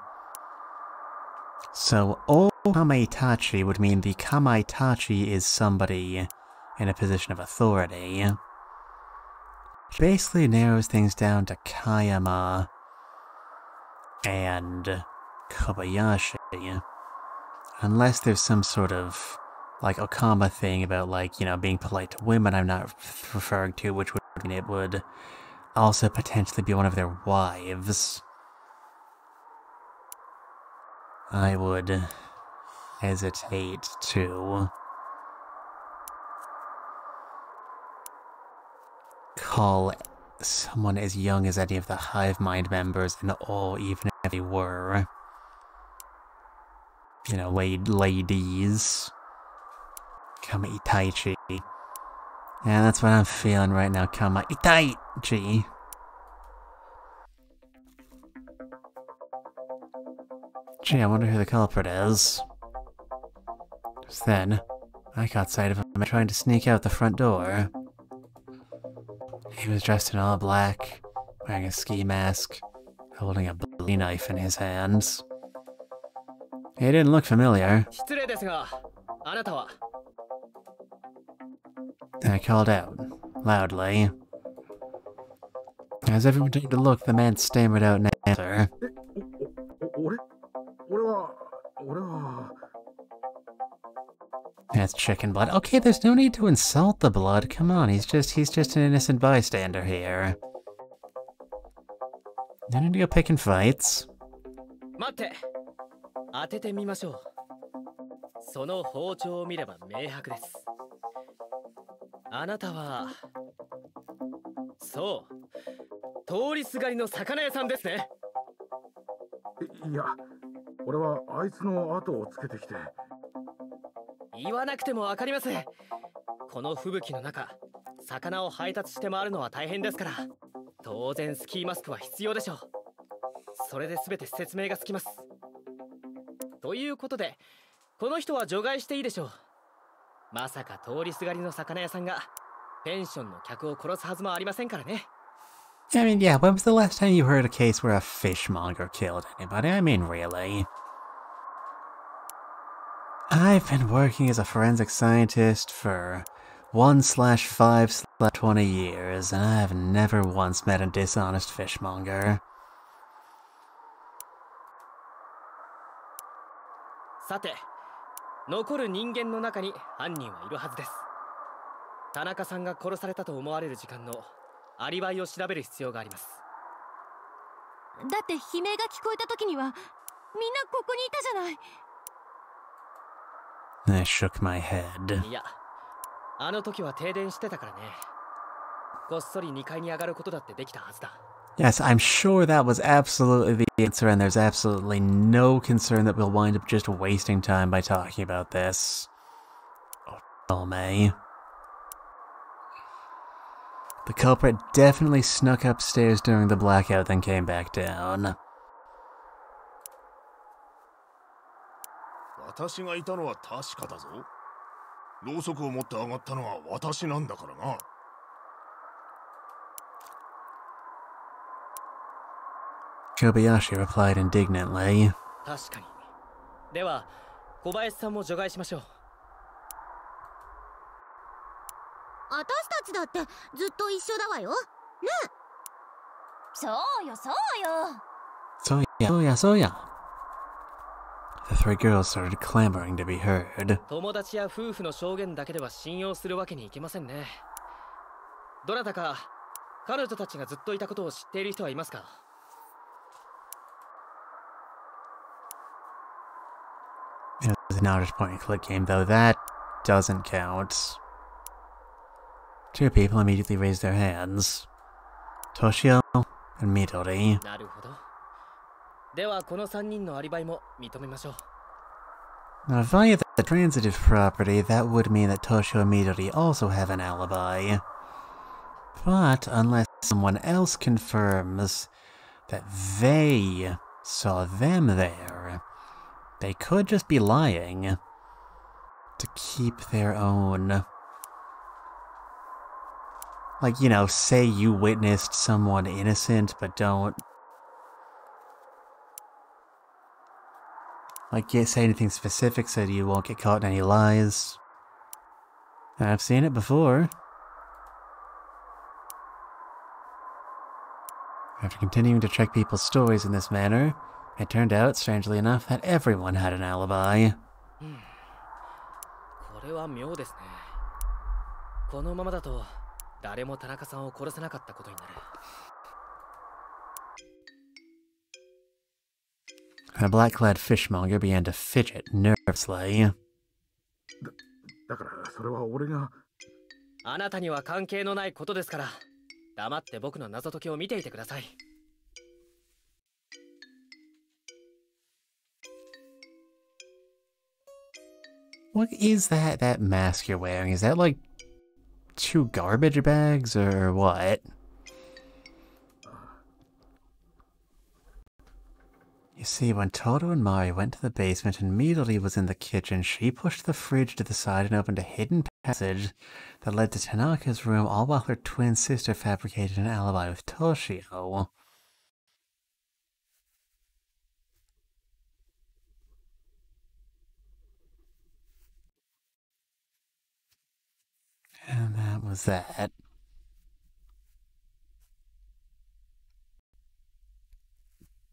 So, O Kamaitachi would mean the Kamaitachi is somebody in a position of authority. Which basically narrows things down to Kayama and Kobayashi. Unless there's some sort of, like, Okama thing about, like, you know, being polite to women I'm not referring to, which would mean it would also potentially be one of their wives. I would hesitate to call someone as young as any of the Hive Mind members, and even if they were, you know, ladies. Kamaitachi. Yeah, that's what I'm feeling right now, Kamaitachi. Gee, I wonder who the culprit is. Just then, I caught sight of him trying to sneak out the front door. He was dressed in all black, wearing a ski mask, holding a bloody knife in his hands. He didn't look familiar. I called out, loudly. As everyone turned to look, the man stammered out an answer. That's chicken blood. Okay, there's no need to insult the blood. Come on, he's just an innocent bystander here. No need to go picking fights. 待って。当ててみましょう。その包丁を見れば明白です。あなたは、そう、通りすがりの魚屋さんですね。いや、俺はあいつの後をつけてきて。言わなくてもわかります。この吹雪の中、魚を配達して回るのは大変ですから、当然スキーマスクは必要でしょう。それで全て説明がつきます。ということで、この人は除外していいでしょう。まさか通りすがりの魚屋さんがペンションの客を殺すはずもありませんからね。I mean, yeah, when was the last time you heard a case where a fishmonger killed anybody? I mean, really. I've been working as a forensic scientist for 1/5/20 years, and I've never once met a dishonest fishmonger. さて、残る人間の中に犯人はいるはずです。田中さんが殺されたと思われる時間のアリバイを調べる必要があります。だって悲鳴が聞こえた時にはみんなここにいたじゃない。I shook my head. いや、あの時は停電してたからね。こっそり2階に上がることだってできたはずだ。Yes, I'm sure that was absolutely the answer, and there's absolutely no concern that we'll wind up just wasting time by talking about this. Oh, May. The culprit definitely snuck upstairs during the blackout, then came back down. 私がいたのは確かだぞ。ろうそくを持って上がったのは私なんだからな。Kobayashi replied indignantly. 確かに。では、小林さんも除外しましょう。私たちだってずっと一緒だわよ。ねえ。そうよ、そうよ。So yeah. The three girls started clamoring to be heard. 友達や夫婦の証言だけでは信用するわけにいきませんね。どなたか彼女たちがずっといたことを知っている人はいますか？ It was an knowledge point and click game, though. That doesn't count. Two people immediately raised their hands. Toshio and Midori. なるほど。ではこの3人のアリバイも認めましょう。 Now, via the transitive property, that would mean that Toshio and Midori also have an alibi. But unless someone else confirms that they saw them there, they could just be lying to keep their own. Like, you know, say you witnessed someone innocent, but don't... Like, say anything specific so you won't get caught in any lies. I've seen it before. After continuing to check people's stories in this manner, it turned out, strangely enough, that everyone had an alibi. これは妙ですね。このままだと誰も田中さんを殺せなかったことになる。 A black-clad fishmonger began to fidget nervously. だからそれは俺が。あなたには関係のないことですから、黙って僕の謎解きを見ていてください。 What is that mask you're wearing? Is that like 2 garbage bags or what? You see, when Toto and Mari went to the basement and Midori was in the kitchen, she pushed the fridge to the side and opened a hidden passage that led to Tanaka's room, all while her twin sister fabricated an alibi with Toshio. And that was that.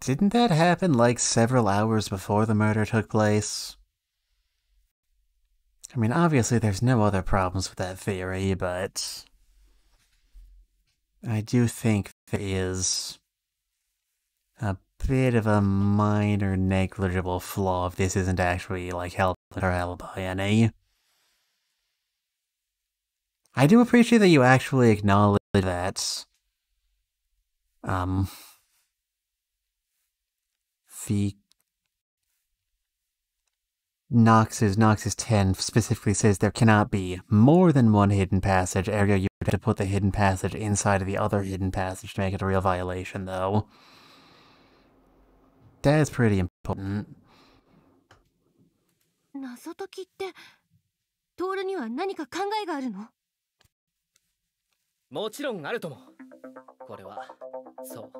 Didn't that happen like several hours before the murder took place? I mean, obviously there's no other problems with that theory, but I do think there is a bit of a minor negligible flaw if this isn't actually like helping her alibi any. I do appreciate that you actually acknowledge that the Nox's 10 specifically says there cannot be more than one hidden passage, ergo you would have to put the hidden passage inside of the other hidden passage to make it a real violation, though. That is pretty important. 謎解きってトールには何か考えがあるの？もちろんあるとも。これはそう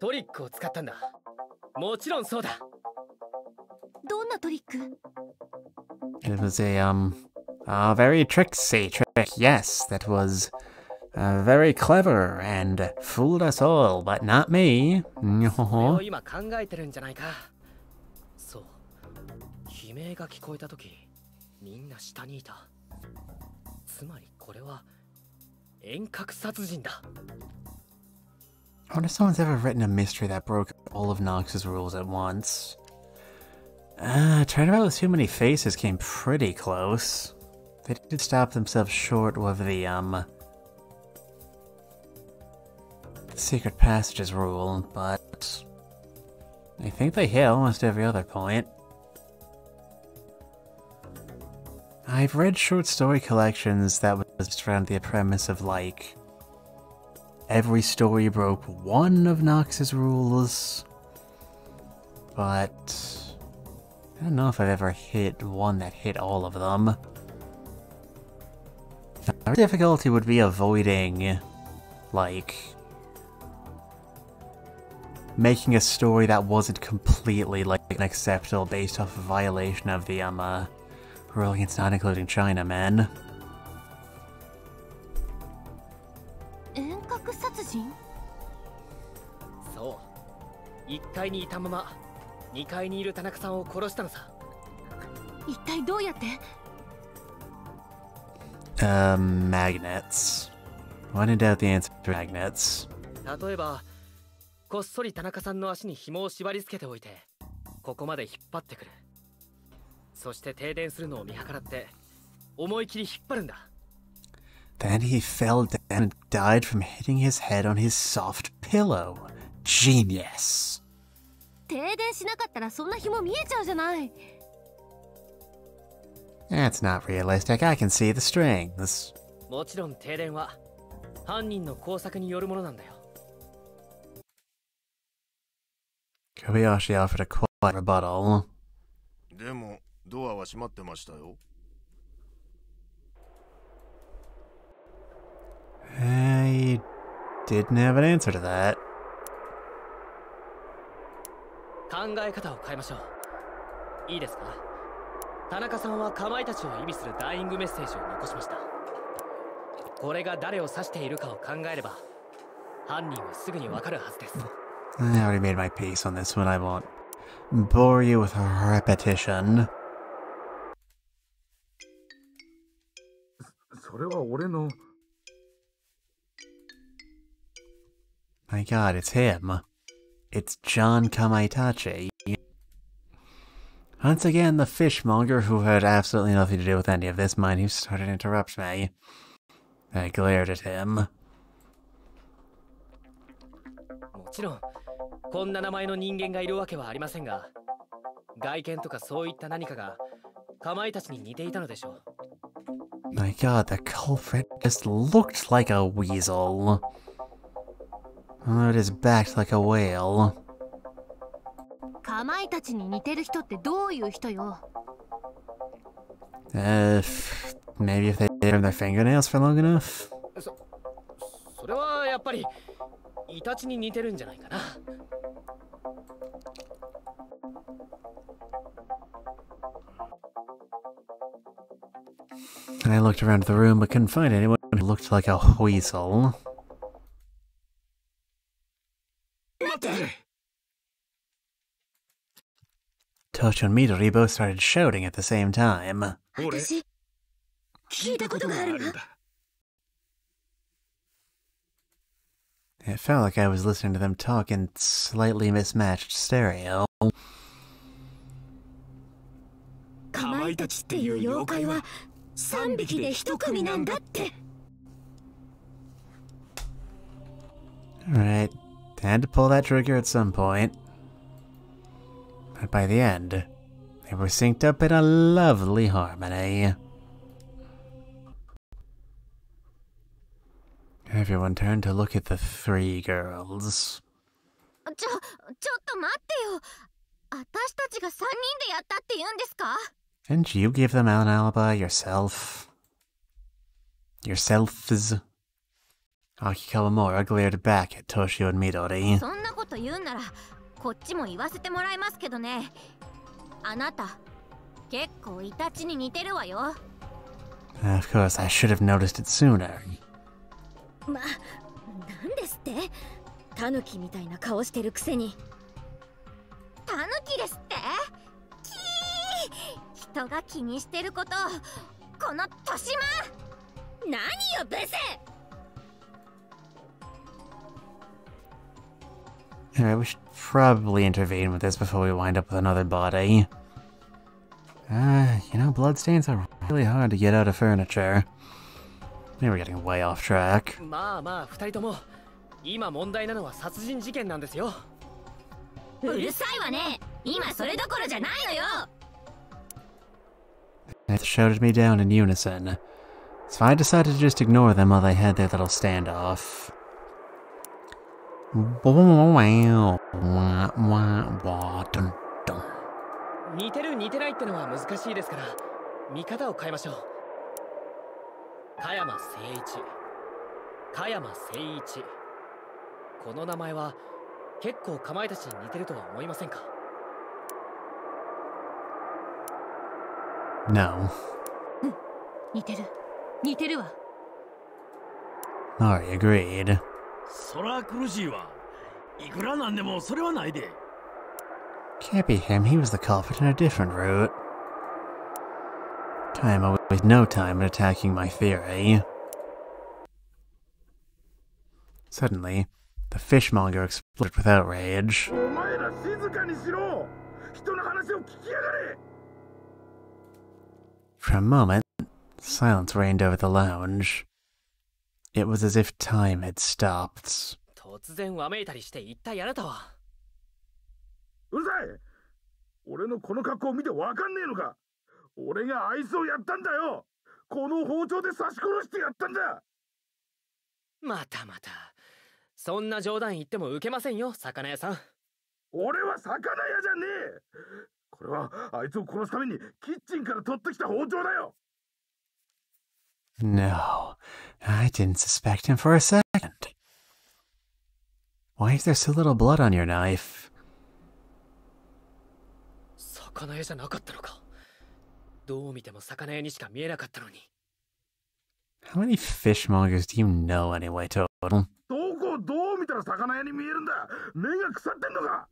トリックを使ったんだ。もちろんそうだ。どんなトリック？ It was a very tricksy trick, yes, that was very clever and fooled us all, but not me. それを今考えてるんじゃないか。そう。悲鳴が聞こえたとき、みんな下にいた。つまりこれは遠隔殺人だ。I wonder if someone's ever written a mystery that broke all of Nox's rules at once. Turnabout with too many faces came pretty close. They did stop themselves short of the secret passages rule, but I think they hit almost every other point. I've read short story collections that was just around the premise of like every story broke one of Nox's rules, but I don't know if I've ever hit one that hit all of them. The difficulty would be avoiding, like, making a story that wasn't completely, like, unacceptable based off a violation of the, rule against not including Chinamen. 遠隔殺人？そう。1階にいたまま2階にいる田中さんを殺したのさ。一体どうやって？ Magnets. When in doubt, the answer is magnets. 例えば、こっそり田中さんの足に紐を縛り付けておいて、ここまで引っ張ってくる。そして停電するのを見計らって思い切り引っ張るんだ。 Then he fell down and died from hitting his head on his soft pillow. Genius. 停電しなかったらそんな紐見えちゃうじゃない。 That's not realistic. I can see the strings. もちろん停電は犯人の工作によるものなんだよ。 Kobayashi offered a quiet rebuttal. でもドアは閉まってましたよ。I didn't have an answer to that. 考え方を変えましょう。いいですか？田中さんはかまいたちを意味するダイイングメッセージを残しました。これが誰を指しているかを考えれば犯人はすぐにわかるはずです。 I already made my peace on this one. I won't bore you with repetition. それは俺の。 My god, it's him. It's John Kamaitachi. Once again, the fishmonger who had absolutely nothing to do with any of this mind who started to interrupt me. I glared at him. もちろんこんな名前の人間がいるわけはありませんが、外見とかそういった何かがかまいたちに似ていたのでしょう。 My god, the culprit just looked like a weasel. Oh, it is backed like a whale. かまいたちに似てる人ってどういう人よ。 Maybe if they trim their fingernails for long enough? それはやっぱりイタチに似てるんじゃないかな。 I looked around the room but couldn't find anyone who looked like a weasel. Toshi and Midori both started shouting at the same time. 私聞いたことがあるわ。 It felt like I was listening to them talk in slightly mismatched stereo. かまいたちっていう妖怪は3匹で1組なんだって。 Alright, had to pull that trigger at some point. But by the end, they were synced up in a lovely harmony. Everyone turned to look at the three girls. ちょっと待ってよ。私たちが3人でやったって言うんですか？ Didn't you give them an alibi yourself? Yourselves? Aki Kawamura glared back at Toshio and Midori. そんなこと言うんならこっちも言わせてもらいますけどね。あなた結構イタチに似てるわよ。 Of course, I should have noticed it sooner. なんですって？タヌキみたいな顔してるくせに。タヌキですって？人が気にしてることこの年増。何よブス。 Alright, we should probably intervene with this before we wind up with another body. You know, bloodstains are really hard to get out of furniture. Maybe we're getting way off track. まあまあ2人とも今問題なのは殺人事件なんですよ。うるさいわね。今それどころじゃないのよ。 They shouted me down in unison, so I decided to just ignore them while they had their little standoff. 似てる似てないってのは難しいですから見方を変えましょう。加山誠一、加山誠一、この名前は結構かまいたちに似てるとは思いませんか？ No. 似てるわ。 Ari agreed. そら苦しいわ。いくらなんでもそれはないで。 Can't be him, he was the culprit in a different route. Kayama wasted no time in attacking my theory. Suddenly, the fishmonger exploded with outrage. お前ら静かにしろ。人の話を聞きやがれ。For a moment, silence reigned over the lounge. It was as if time had stopped. 突然わめいたりして一体あなたは。うるさい。俺のこの格好を見てわかんねえのか。俺があいつをやったんだよ。この包丁で刺し殺してやったんだ。またまた。そんな冗談言っても受けませんよ、魚屋さん。俺は魚屋じゃねえ。これはあいつを殺すためにキッチンから取ってきた包丁だよ。No, I didn't suspect him for a second. Why is there so little blood on your knife? 魚屋じゃなかったのか。どう見ても魚屋にしか見えなかったのに。How many fishmongers do you know anyway, total? どこどう見たら魚屋に見えるんだ。目が腐ってんのか。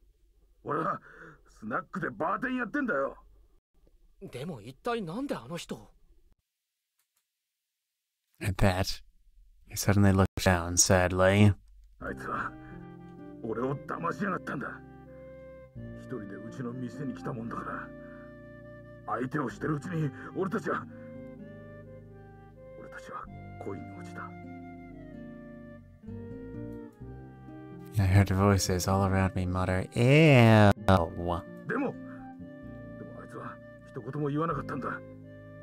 俺はスナックでバーテンやってんだよ。でも一体なんであの人を。At that, he suddenly looked down sadly. あいつは俺を騙しやがったんだ。一人でうちの店に来たもんだから。相手をしてるうちに俺たちは恋に落ちた。I heard voices all around me mutter, Ew. でもあいつは一言も言わなかったんだ。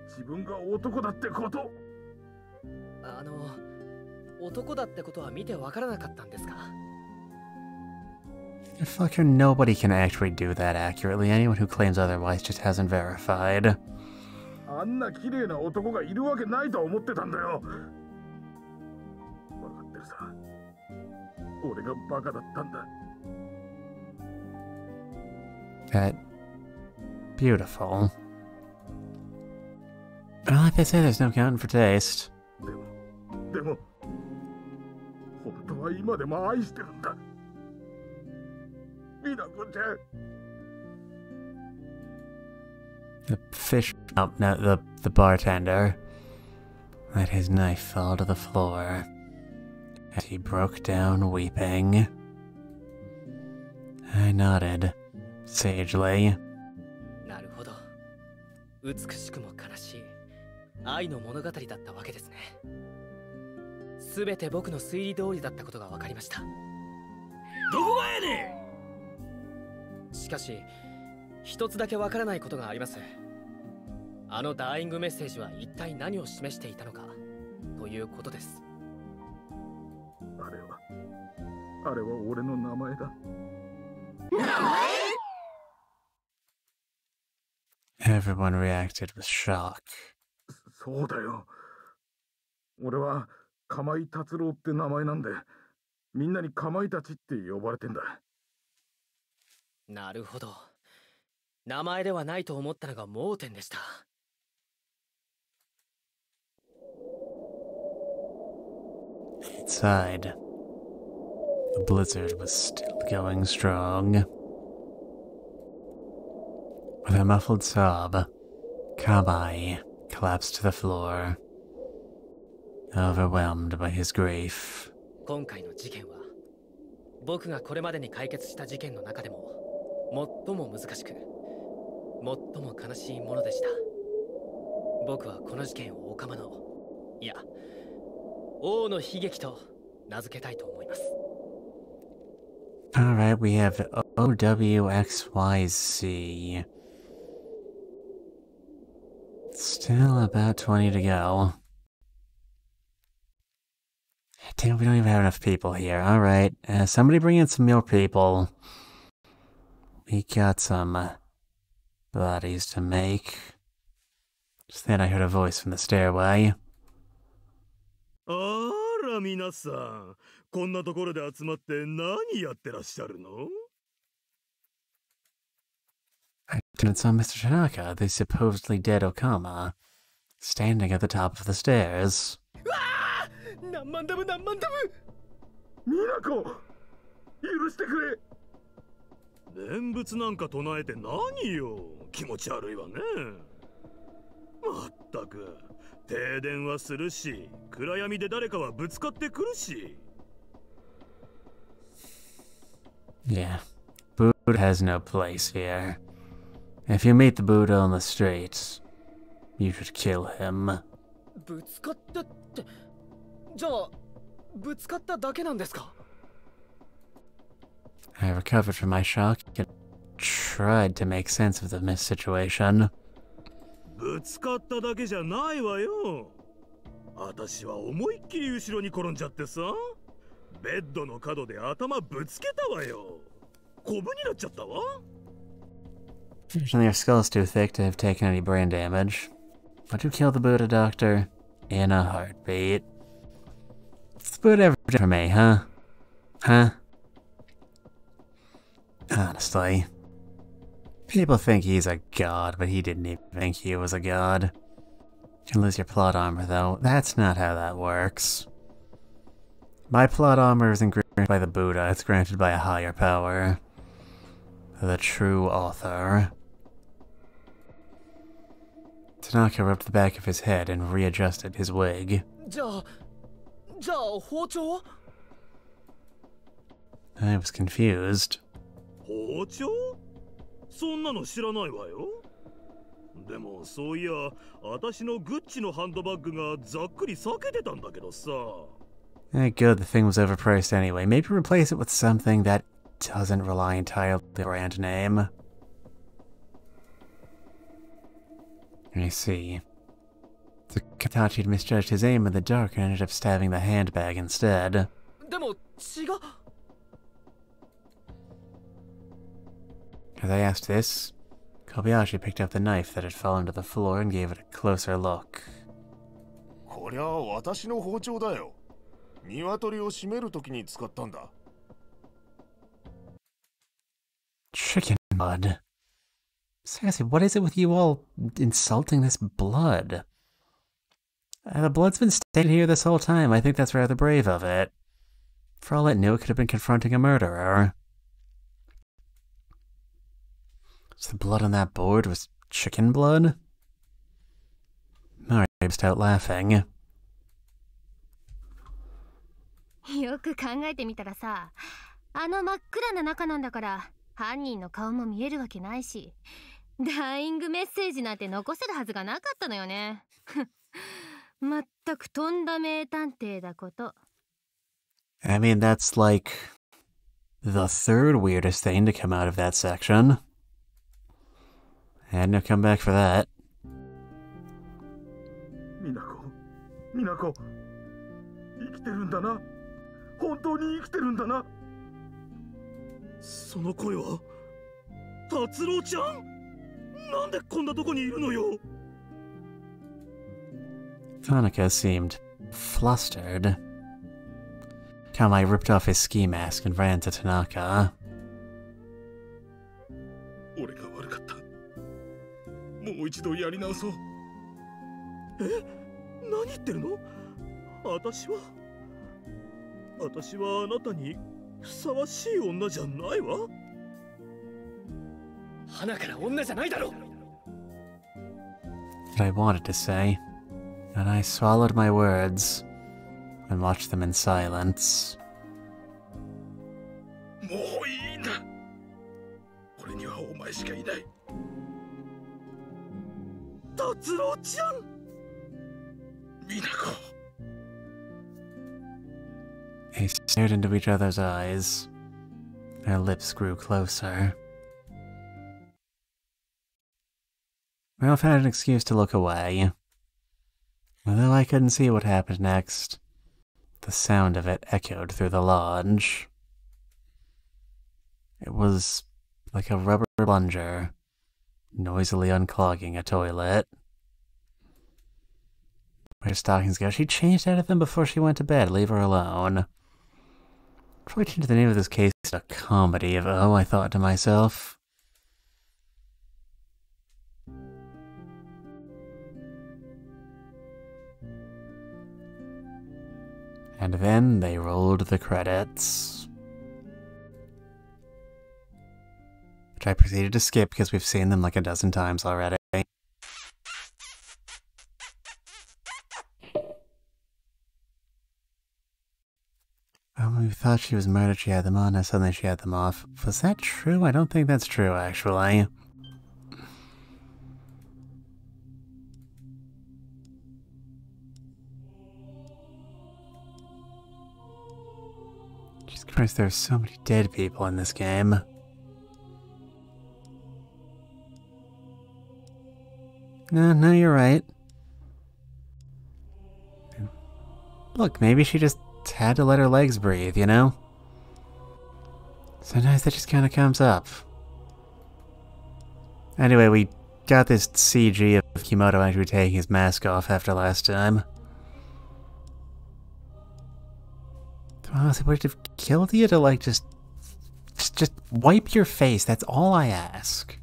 自分が男だってこと。男だってことは見てわからなかったんですか。Fucker, nobody can actually do that accurately. Anyone who claims otherwise just hasn't verified. あんな綺麗な男がいるわけないと思ってたんだよ。分かってるさ。俺がバカだったんだ。That beautiful. Well, like they say, there's no counting for taste. でも本当は今でも愛してるんだ。美奈子ちゃん。The fish, oh, no, the bartender let his knife fall to the floor as he broke down weeping. I nodded sagely. なるほど。美しくも悲しい愛の物語だったわけですね。すべて僕の推理通りだったことが分かりました。どこがやねん。しかし一つだけわからないことがあります。あのダーイングメッセージは一体何を示していたのかということです。あれは俺の名前だ。Everyone reacted with shock. そうだよ。俺は釜井達郎って名前なんで、みんなにかまいたちって呼ばれてんだ。なるほど。名前ではないと思ったのが盲点でした。Outside, the blizzard was still going strong. With a muffled sob, Kamai collapsed to the floor, overwhelmed by his grief. 今回の事件は、僕がこれまでに解決した事件の中でも最も難しく、最も悲しいものでした。僕はこの事件をオカマの、いや、王の悲劇と名付けたいと思います。Alright, we have OWXYZ. Still about 20 to go. Damn, we don't even have enough people here. Alright, somebody bring in some more people. We got some bodies to make. Just then I heard a voice from the stairway. あら皆さん、こんなところで集まって何やってらっしゃるの？ I turned and saw Mr. Tanaka, the supposedly dead Okama, standing at the top of the stairs. 何万ダム何万ダム。ミナコ、許してくれ。念仏なんか唱えて何よ、気持ち悪いわね。まったく。停電はするし、暗闇で誰かはぶつかってくるし。Yeah, Buddha has no place here. If you meet the Buddha on the streets, You should kill him. ぶつかってって、じゃあぶつかっただけなんですか？ I recovered from my shock and tried to make sense of the situation. ぶつかっただけじゃないわよ。私は思いっきり後ろに転んじゃってさ、ベッドの角で頭ぶつけたわよ。コブになっちゃったわ。Fortunately, your skull's too thick to have taken any brain damage. But you killed the Buddha doctor in a heartbeat. What's the Buddha ever done for me, huh? Huh? Honestly. People think he's a god, but he didn't even think he was a god. You can lose your plot armor, though. That's not how that works. My plot armor isn't granted by the Buddha, it's granted by a higher power. The true author. Tanaka rubbed the back of his head and readjusted his wig. じゃあ包丁は？ I was confused. 包丁？そんなの知らないわよ。でもそういや、私のグッチのハンドバッグがざっくり裂けてたんだけどさ。Good, the thing was overpriced anyway. Maybe replace it with something that doesn't rely entirely on the brand name. I see. The Kamaitachi had misjudged his aim in the dark and ended up stabbing the handbag instead. でも血が。 As I asked this, Kobayashi picked up the knife that had fallen to the floor and gave it a closer look. こりゃ私の包丁だよ。鶏を締めるときに使ったんだ。Chicken blood. Seriously, what is it with you all insulting this blood? The blood's been staying here this whole time. I think that's rather brave of it. For all it knew, it could have been confronting a murderer. So the blood on that board was chicken blood? Alright, I burst out laughing. よく考えてみたらさ、あの真っ暗な中なんだから犯人の顔も見えるわけないし、ダイイングメッセージなんて残せるはずがなかったのよね。まったくとんだ名探偵だこと。I mean, that's like the third weirdest thing to come out of that section. Had no comeback for that. みなこ、生きてるんだな。本当に生きてるんだな。その声は達郎ちゃん？なんでこんなとこにいるのよ。 Tanaka seemed flustered. Kamai ripped off his ski mask and ran to Tanaka. 俺が悪かった。もう一度やり直そう。え？何言ってるの？私はあなたにふさわしい女じゃないわ。花から女じゃないだろう。 What I wanted to say, and I swallowed my words and watched them in silence. もういいんだ。俺にはお前しかいない。達郎ちゃん。みなこ。 They stared into each other's eyes. Their lips grew closer. We all found an excuse to look away. Although I couldn't see what happened next, the sound of it echoed through the lodge. It was like a rubber plunger, noisily unclogging a toilet. Where her stockings go? She changed out of them before she went to bed. Leave her alone. Probably changed the name of this case to a comedy of oh, I thought to myself. And then they rolled the credits. Which I proceeded to skip because we've seen them like a dozen times already. When we thought she was murdered, she had them on, and suddenly she had them off. Was that true? I don't think that's true, actually. Jesus Christ, there's so many dead people in this game. No, you're right. Look, maybe she just had to let her legs breathe, you know? Sometimes that just kind of comes up. Anyway, we got this CG of Kimoto actually taking his mask off after last time. Honestly, would it have killed you to, like, just wipe your face? That's all I ask.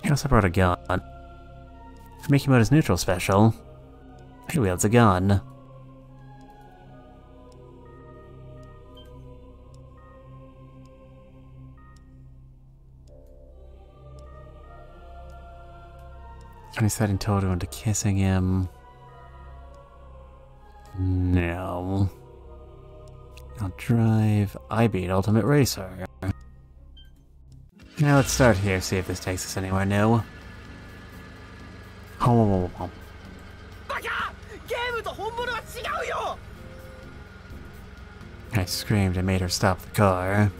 I also brought a gun. For Mikimoto's neutral special, he wields a gun. He said and told her into kissing him. No. I'll drive. I beat Ultimate Racer. Now let's start here, see if this takes us anywhere new. I screamed and made her stop the car.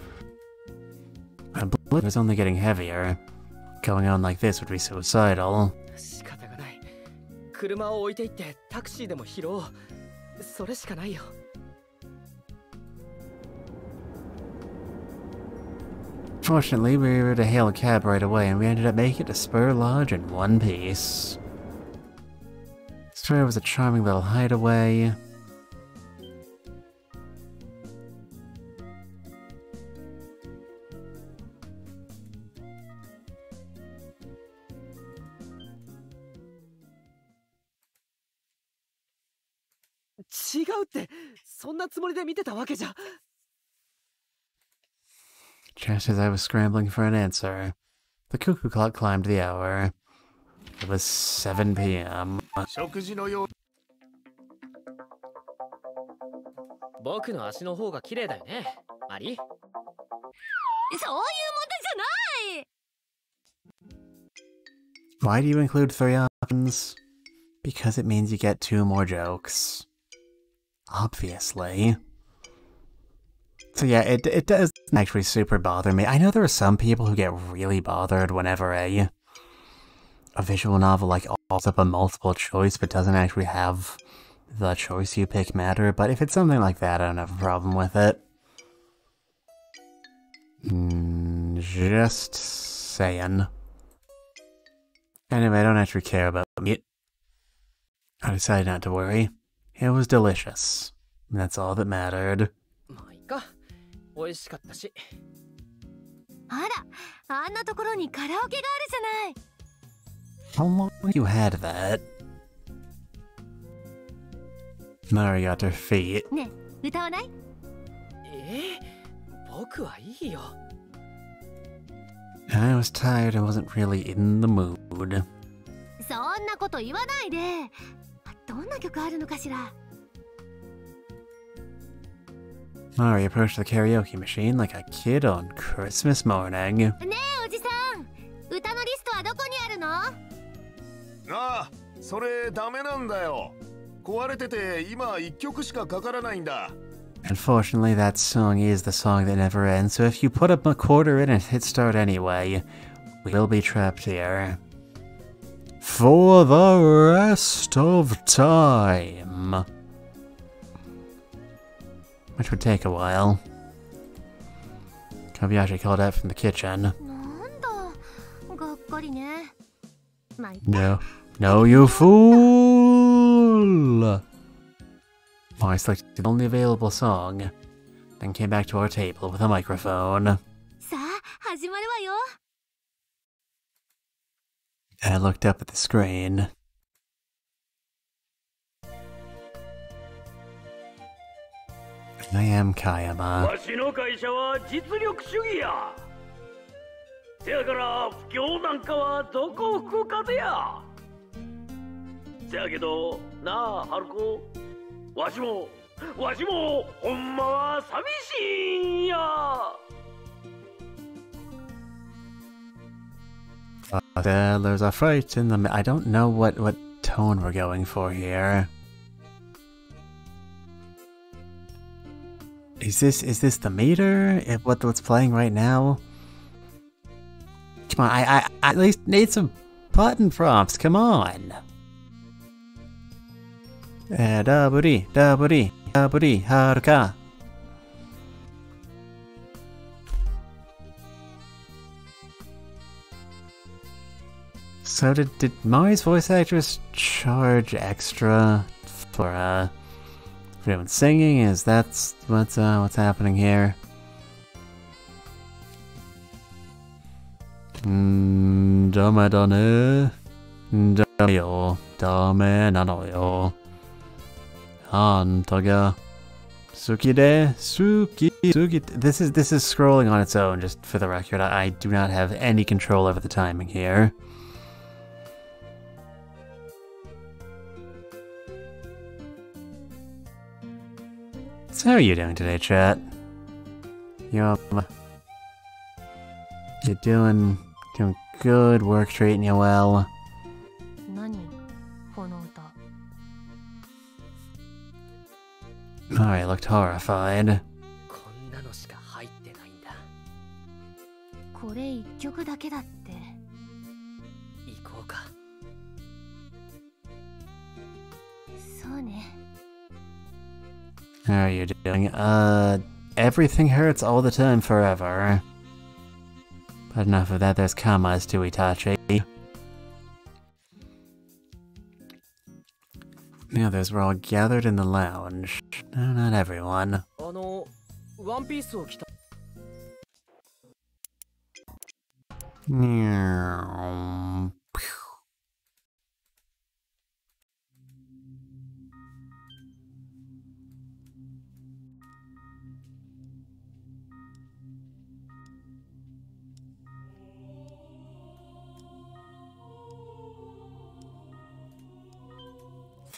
I believe it was only getting heavier. Going on like this would be suicidal. 仕方がない。車を置いていってタクシーでも拾おう。それしかないよ。Fortunately, we were to hail a cab right away, and we ended up making it to Spur Lodge in one piece. Spur was a charming little hideaway. Just as I was scrambling for an answer, the cuckoo clock climbed the hour. It was 7 p.m. 食事のよう。僕の足の方が綺麗だよね、マリ。そういう問題じゃない。 Why do you include 3 options? Because it means you get 2 more jokes. Obviously. So yeah, it doesn't actually super bother me. I know there are some people who get really bothered whenever a visual novel like offers up a multiple choice but doesn't actually have the choice you pick matter, but if it's something like that, I don't have a problem with it. Just saying. Anyway, I don't actually care about meat. I decided not to worry. It was delicious. And that's all that mattered. 美味しかったし。あら、あんなところにカラオケがあるじゃない。 How long you had that? Mari got her feet. ねえ、歌わない？僕はいいよ。I was tired and wasn't really in the mood. そんなこと言わないで。どんな曲あるのかしら。 Mari approached the karaoke machine like a kid on Christmas morning. ねえ、おじさん。歌のリストはどこにあるの？ああ、それダメなんだよ。壊れてて今1曲しかかからないんだ。 Unfortunately, that song is the song that never ends, so if you put up a quarter in and hit start anyway, we'll be trapped here. For the rest of time. Which would take a while. Kobayashi called out from the kitchen. No, you fool! I selected the only available song, then came back to our table with a microphone. I looked up at the screen. I am Kayama. わしの会社は実力主義や。せやから不況なんかはどこ吹く風や。せやけどなあ、春子。わしもほんまは寂しいんや。There's a fight in the. I don't know what tone we're going for here. Is this the meter? What's playing right now? Come on, I at least need some button prompts. Come on. Daburi, daburi, daburi, haruka. So did Mari's voice actress charge extra for doing singing? Is that's what's happening here? Dame dane, dame yo, dame nanoyo. Antaga, sukide, suki. This is scrolling on its own. Just for the record, I do not have any control over the timing here. So how are you doing today, chat? You're doing good, work treating you well. 何この歌 Mari looked horrified. こんなのしか入ってないんだ。これ一曲だけだって。行こうか。そうね。 How are you doing? Everything hurts all the time forever. But enough of that, there's Kama's to Itachi. The others were all gathered in the lounge. No, not everyone. ワンピースを着た。Meow.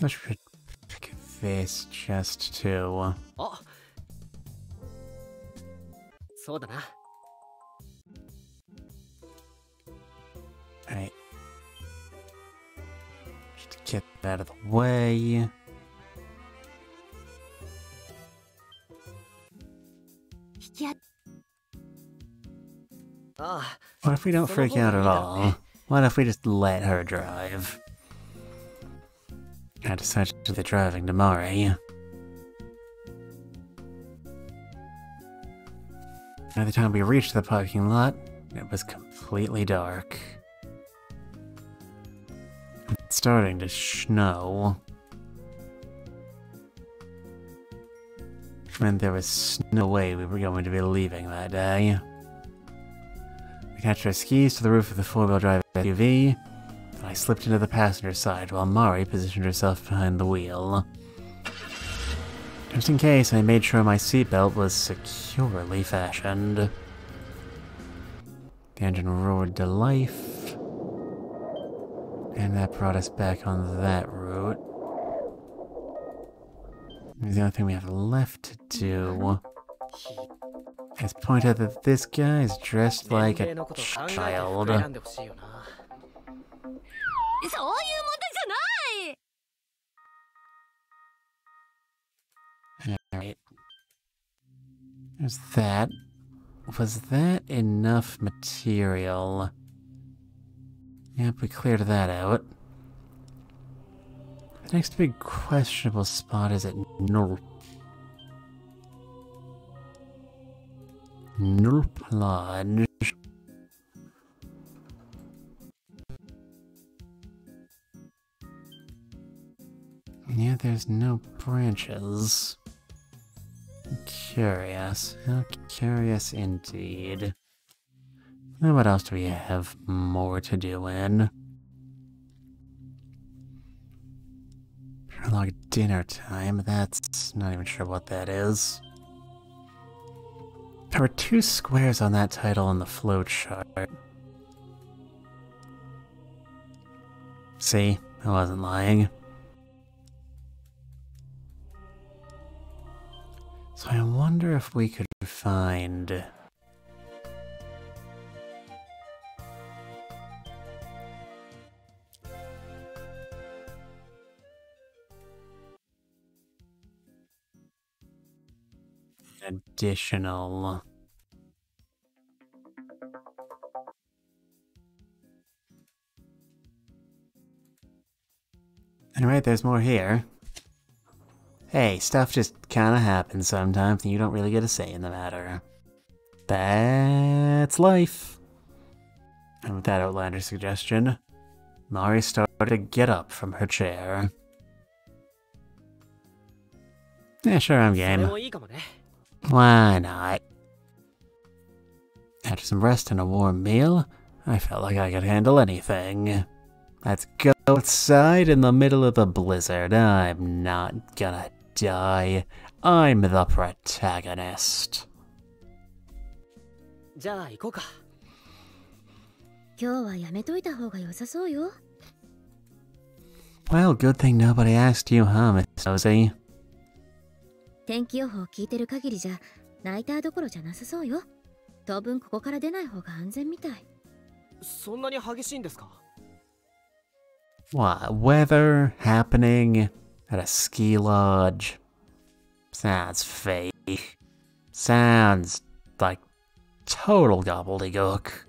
I should pick this chest too. あ、そうだな。 Right. Just get that out of the way. What if we don't freak out at all? What if we just let her drive? I decided to do the driving to Mari. By the time we reached the parking lot, it was completely dark. It's starting to snow. And there was no way we were going to be leaving that day. We attached our skis to the roof of the four-wheel drive SUV, and I slipped into the passenger side while Mari positioned herself behind the wheel. Just in case, I made sure my seatbelt was securely fashioned. The engine roared to life, and that brought us back on that route. The only thing we have left to do is point out that this guy is dressed like a child. Alright. There's that. Was that enough material? Yep, we cleared that out. The next big questionable spot is at Null. Null Plunge. Yeah, there's no branches. Curious. How curious indeed. Now what else do we have more to do in? Like dinner time, that's not even sure what that is. There were 2 squares on that title on the flowchart. See, I wasn't lying. So I wonder if we could find... additional. Alright, there's more here. Hey, stuff just kinda happens sometimes and you don't really get a say in the matter. That's life. And with that outlandish suggestion, Mari started to get up from her chair. Yeah, sure, I'm game. Why not? After some rest and a warm meal, I felt like I could handle anything. Let's go outside in the middle of the blizzard. I'm not gonna die. I'm the protagonist. Well, good thing nobody asked you, huh, Miss Nosy? 天気予報聞いてる限りじゃナイターどころじゃなさそうよ。当分ここから出ない方が安全みたい。そんなに激しいんですか? What? Weather happening at a ski lodge? Sounds fake. Sounds like total gobbledygook.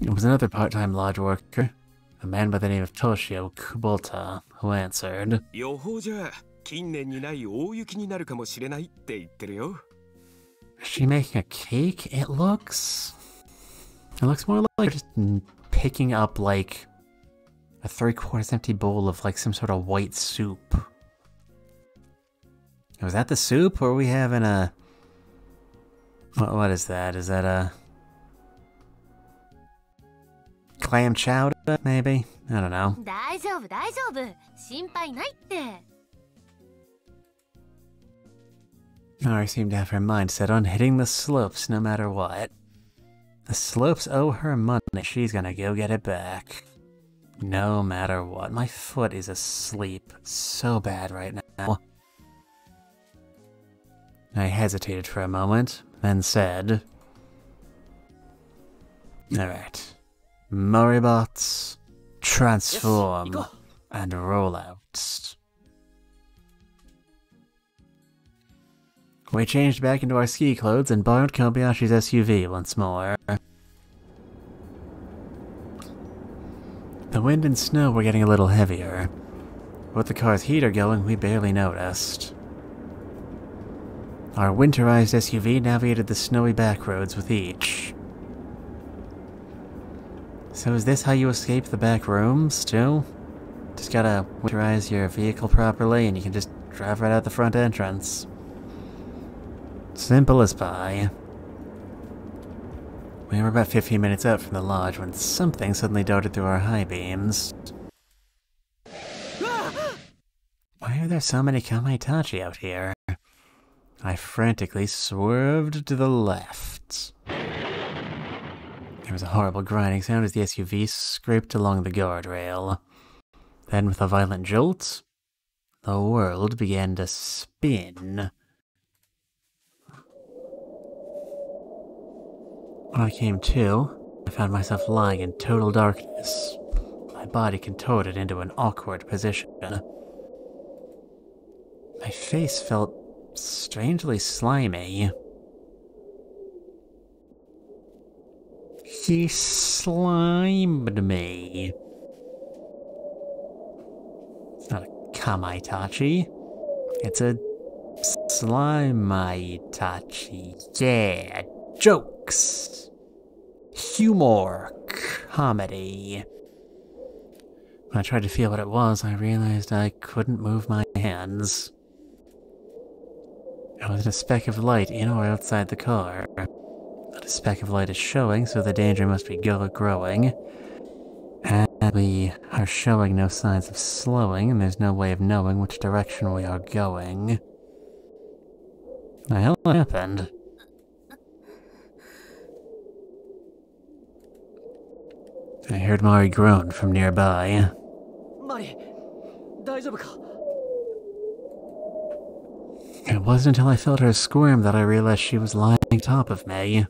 It was another part-time lodge worker, a man by the name of Toshio Kubota, who answered. 予報じゃ近年にない大雪になるかもしれないって言ってるよ。Is she making a cake? It looks more like just picking up like a 3/4 empty bowl of like some sort of white soup. Was that the soup, or are we having a... What is that? Is that a... clam chowder, maybe? I don't know. 大丈夫大丈夫。心配ないって。Mari seemed to have her mind set on hitting the slopes no matter what. The slopes owe her money. She's gonna go get it back. No matter what. My foot is asleep so bad right now. I hesitated for a moment, then said... Alright. Moribots, transform, and roll out. We changed back into our ski clothes and borrowed Kobayashi's SUV once more. The wind and snow were getting a little heavier. With the car's heater going, we barely noticed. Our winterized SUV navigated the snowy back roads with each. So is this how you escape the back rooms, too? Just gotta winterize your vehicle properly and you can just drive right out the front entrance. Simple as pie. We were about 15 minutes out from the lodge when something suddenly darted through our high beams. Why are there so many Kamaitachi out here? I frantically swerved to the left. There was a horrible grinding sound as the SUV scraped along the guardrail. Then, with a violent jolt, the world began to spin. When I came to, I found myself lying in total darkness, my body contorted into an awkward position. My face felt strangely slimy. He slimed me. It's not a Kamaitachi. It's a Slimeitachi. Yeah, jokes. Humor. Comedy. When I tried to feel what it was, I realized I couldn't move my hands. There wasn't a speck of light in or outside the car. Not a speck of light is showing, so the danger must be growing. And we are showing no signs of slowing, and there's no way of knowing which direction we are going. The hell happened? I heard Mari groan from nearby. Mari, 大丈夫か? It wasn't until I felt her squirm that I realized she was lying on top of me.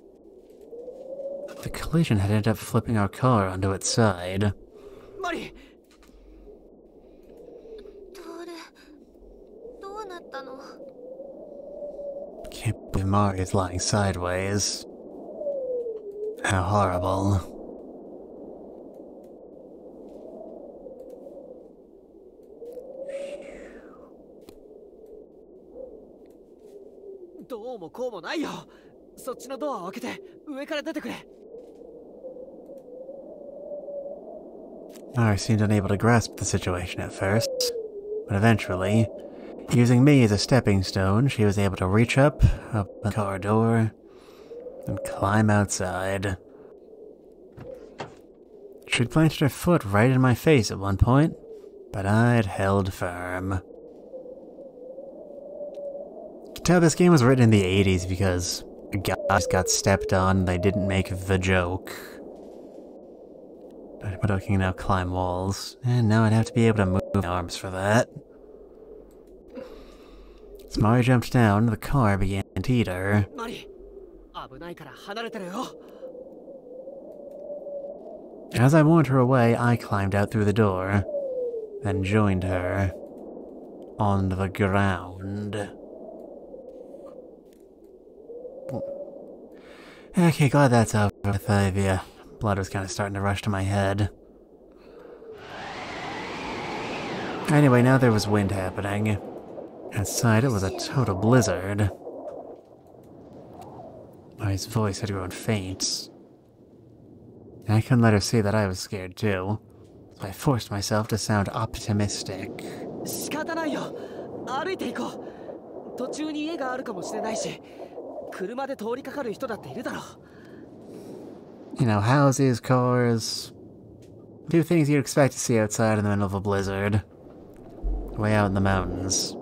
The collision had ended up flipping our car onto its side. Mari! どうなったの? And Mari's lying sideways. How horrible. Mari seemed unable to grasp the situation at first, but eventually, using me as a stepping stone, she was able to reach up the car door, and climb outside. She'd planted her foot right in my face at one point, but I'd held firm. You can tell this game was written in the 80s because guys got stepped on and they didn't make the joke. But I can now climb walls, and now I'd have to be able to move my arms for that. As Mari jumped down, the car began to teeter. As I warned her away, I climbed out through the door, then joined her on the ground. Okay, glad that's over with. The blood was kind of starting to rush to my head. Anyway, now there was wind happening. Outside, it was a total blizzard. Mari's voice had grown faint. I couldn't let her see that I was scared too, so I forced myself to sound optimistic. You know, houses, cars, do things you'd expect to see outside in the middle of a blizzard. Way out in the mountains,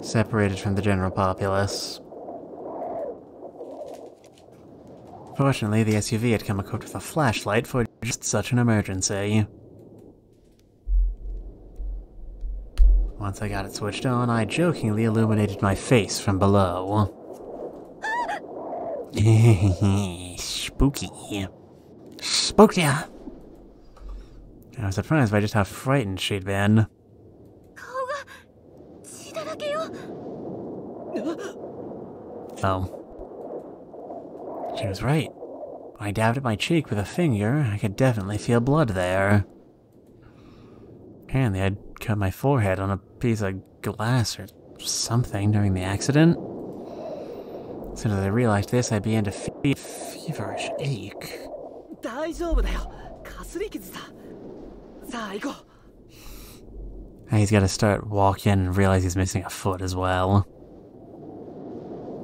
separated from the general populace. Fortunately, the SUV had come equipped with a flashlight for just such an emergency. Once I got it switched on, I jokingly illuminated my face from below. Spooky. Spooked ya! I was surprised by just how frightened she'd been. Oh. She was right. When I dabbed at my cheek with a finger, I could definitely feel blood there. Apparently I'd cut my forehead on a piece of glass or something during the accident. As soon as I realized this, I began to feel a feverish ache. He's gotta start walking and realize he's missing a foot as well.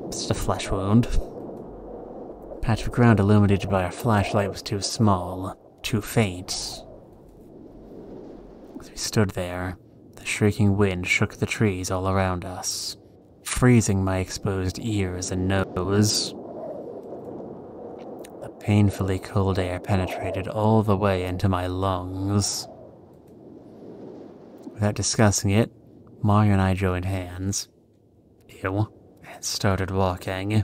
Just a flesh wound. The patch of ground illuminated by our flashlight was too small, too faint. As we stood there, the shrieking wind shook the trees all around us, freezing my exposed ears and nose. The painfully cold air penetrated all the way into my lungs. Without discussing it, Mari and I joined hands. And started walking.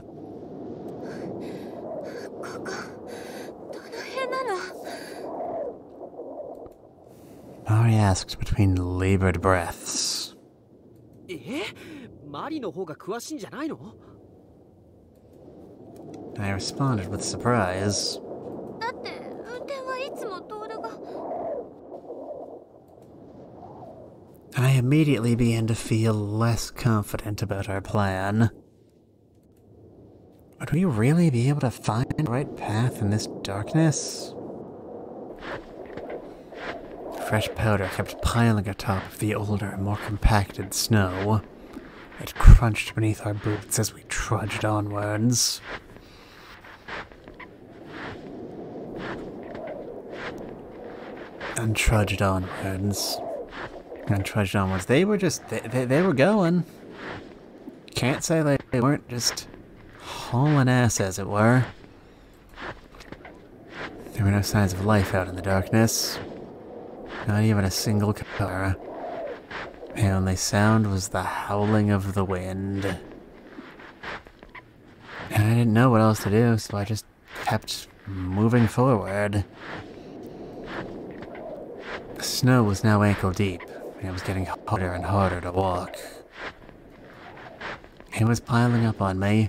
Mari asked between labored breaths. I responded with surprise. I immediately began to feel less confident about our plan. Would we really be able to find the right path in this darkness? Fresh powder kept piling atop of the older, more compacted snow. It crunched beneath our boots as we trudged onwards. And trudged onwards. They were just, they were going. Can't say they weren't just hauling ass, as it were. There were no signs of life out in the darkness. Not even a single car. The only sound was the howling of the wind. And I didn't know what else to do, so I just kept moving forward. The snow was now ankle deep. It was getting harder and harder to walk. It was piling up on me,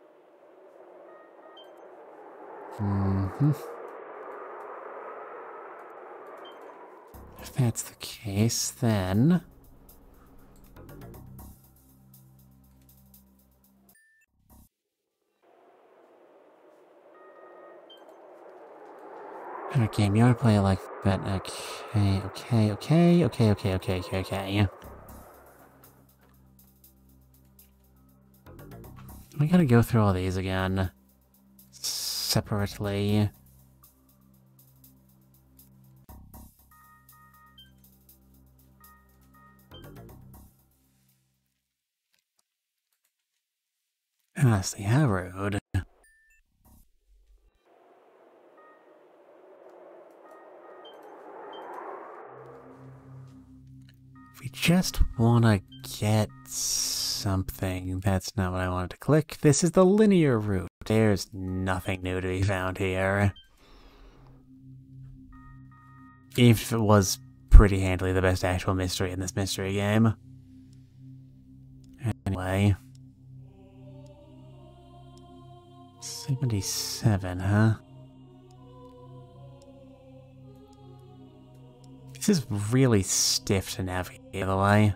If that's the case, then... Alright, game, you wanna play it like that? Okay. We gotta go through all these again. Separately. Honestly, how rude. We just wanna get something. That's not what I wanted to click. This is the linear route. There's nothing new to be found here. Even if it was pretty handily the best actual mystery in this mystery game. Anyway. 77, huh? This is really stiff to navigate, by the way.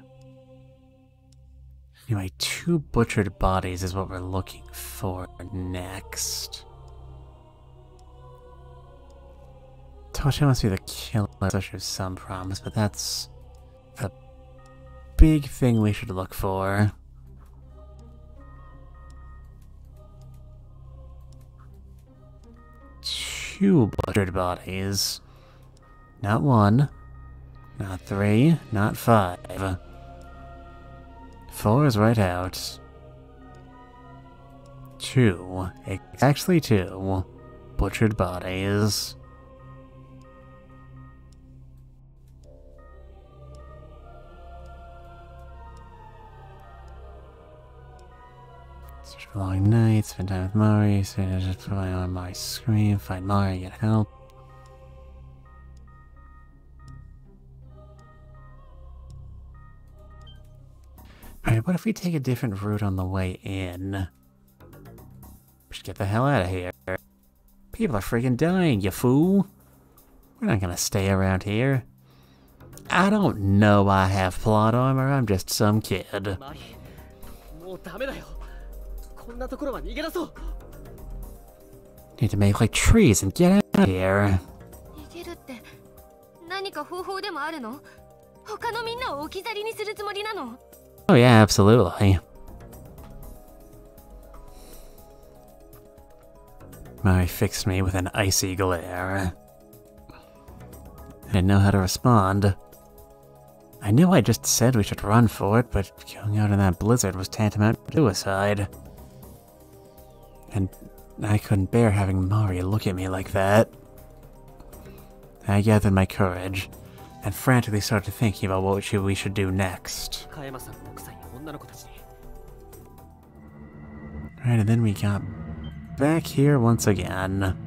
Anyway, 2 butchered bodies is what we're looking for next. Tosha must be the killer, so shows some promise, but that's the big thing we should look for. Two butchered bodies. Not 1, not 3, not 5. 4 is right out. 2. It's actually 2 butchered bodies. Search for long nights, spend time with Mari, just put on my screen, find Mari, get help. Alright, what if we take a different route on the way in? We should get the hell out of here. People are freaking dying, you fool. We're not gonna stay around here. I don't know I have plot armor, I'm just some kid. Need to make like trees and get out of here. Oh yeah, absolutely. Mari fixed me with an icy glare. I didn't know how to respond. I knew I just said we should run for it, but going out in that blizzard was tantamount to suicide. And I couldn't bear having Mari look at me like that. I gathered my courage, and frantically started thinking about what we should do next. Right, and then we got back here once again.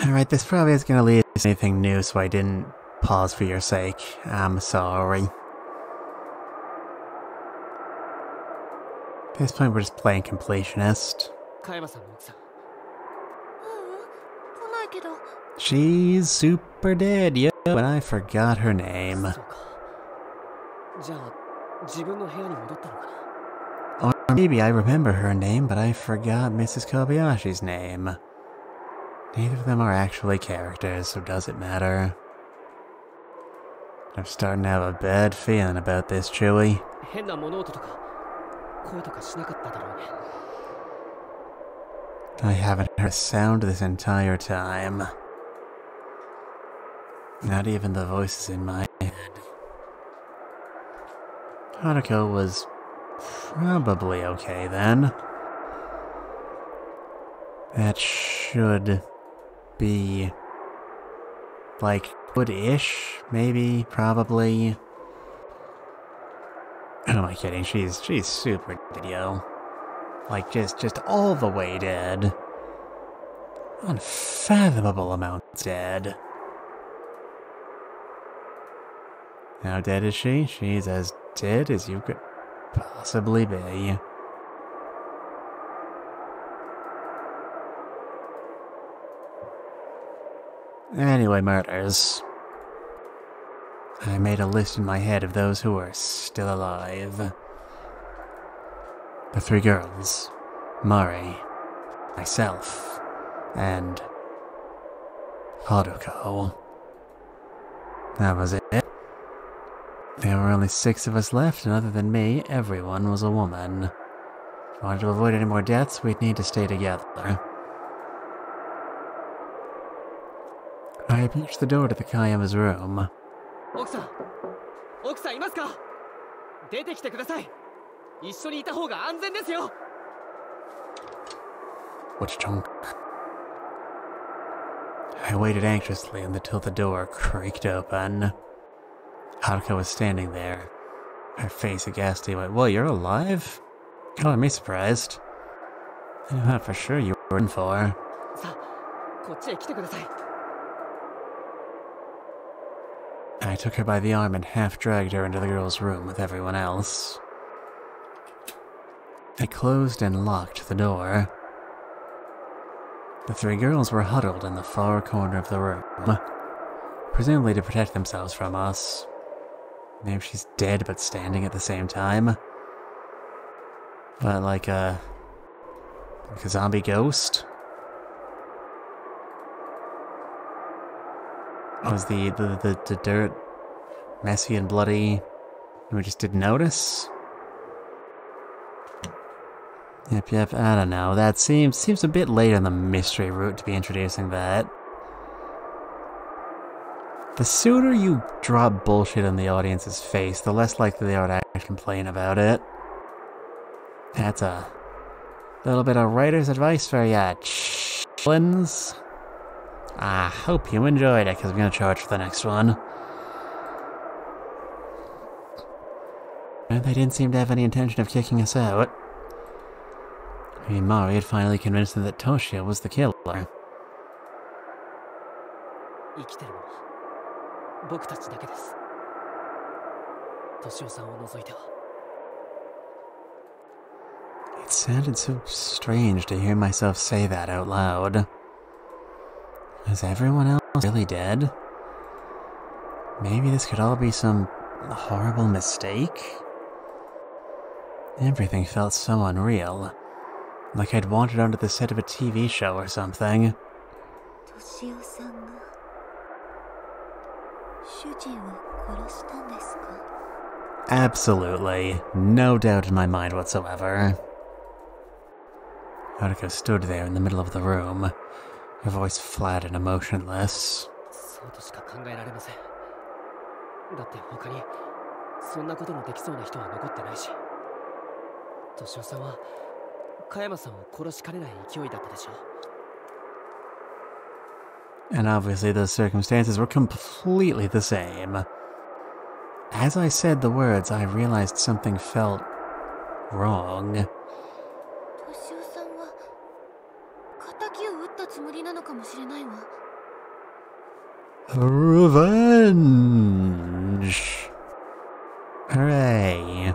Alright, this probably isn't gonna lead to anything new, so I didn't pause for your sake. I'm sorry. At this point, we're just playing completionist. She's super dead, yo, and I forgot her name. Or maybe I remember her name, but I forgot Mrs. Kobayashi's name. Neither of them are actually characters, so does it matter? I'm starting to have a bad feeling about this, Chewie. I haven't heard a sound this entire time. Not even the voices in my head. Hanako was probably okay then. That should be like good-ish, maybe, probably. Who am I kidding? She's super dead, yo. Like just all the way dead. Unfathomable amounts dead. How dead is she? She's as dead as you could possibly be. Anyway, murders. I made a list in my head of those who were still alive. The 3 girls, Mari, myself, and Haruko. That was it. There were only 6 of us left, and other than me, everyone was a woman. If we wanted to avoid any more deaths, we'd need to stay together. I approached the door to the Kayama's room. 奥さんいますか？出てきてください。一緒にいた方が安全ですよ。Which chunk? I waited anxiously until the door creaked open. Haruko was standing there, her face a ghastly white. Well, you're alive? Color me surprised. I knew that for sure you were in for. さあ、こっちへ来てください。 I took her by the arm and half-dragged her into the girl's room with everyone else. I closed and locked the door. The 3 girls were huddled in the far corner of the room, presumably to protect themselves from us. Maybe she's dead but standing at the same time. But like a zombie ghost? Was the dirt messy and bloody and we just didn't notice? Yep, I don't know. That seems a bit late on the mystery route to be introducing that. The sooner you drop bullshit in the audience's face, the less likely they are to actually complain about it. That's a little bit of writer's advice for ya, chillins. I hope you enjoyed it, because I'm going to charge for the next one. And they didn't seem to have any intention of kicking us out. I mean, Mari had finally convinced them that Toshio was the killer. 生きてるのは僕たちだけです。敏夫さんを除いては。It sounded so strange to hear myself say that out loud. Is everyone else really dead? Maybe this could all be some horrible mistake? Everything felt so unreal. Like I'd wandered onto the set of a TV show or something. Absolutely. No doubt in my mind whatsoever. Haruko stood there in the middle of the room, her voice flat and emotionless. そうとしか考えられません。だって他にそんなことのできそうな人は残ってないし。敏夫さんは加山さんを殺しかねない勢いだったでしょう。 And obviously those circumstances were completely the same. As I said the words, I realized something felt wrong. Revenge! Hooray!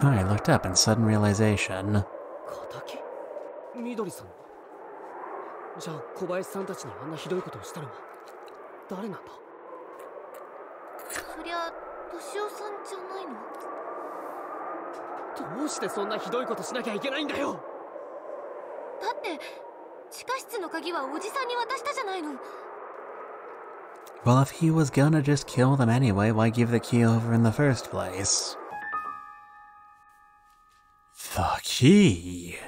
I looked up in sudden realization. 敵？緑さん？じゃあ小林さんたちにあんなひどいことをしたのは誰なんだ？そりゃ敏夫さんじゃないの？どうしてそんなひどいことしなきゃいけないんだよ。だって地下室の鍵はおじさんに渡したじゃないの。 Well, if he was gonna just kill them anyway, why give the key over in the first place? The key!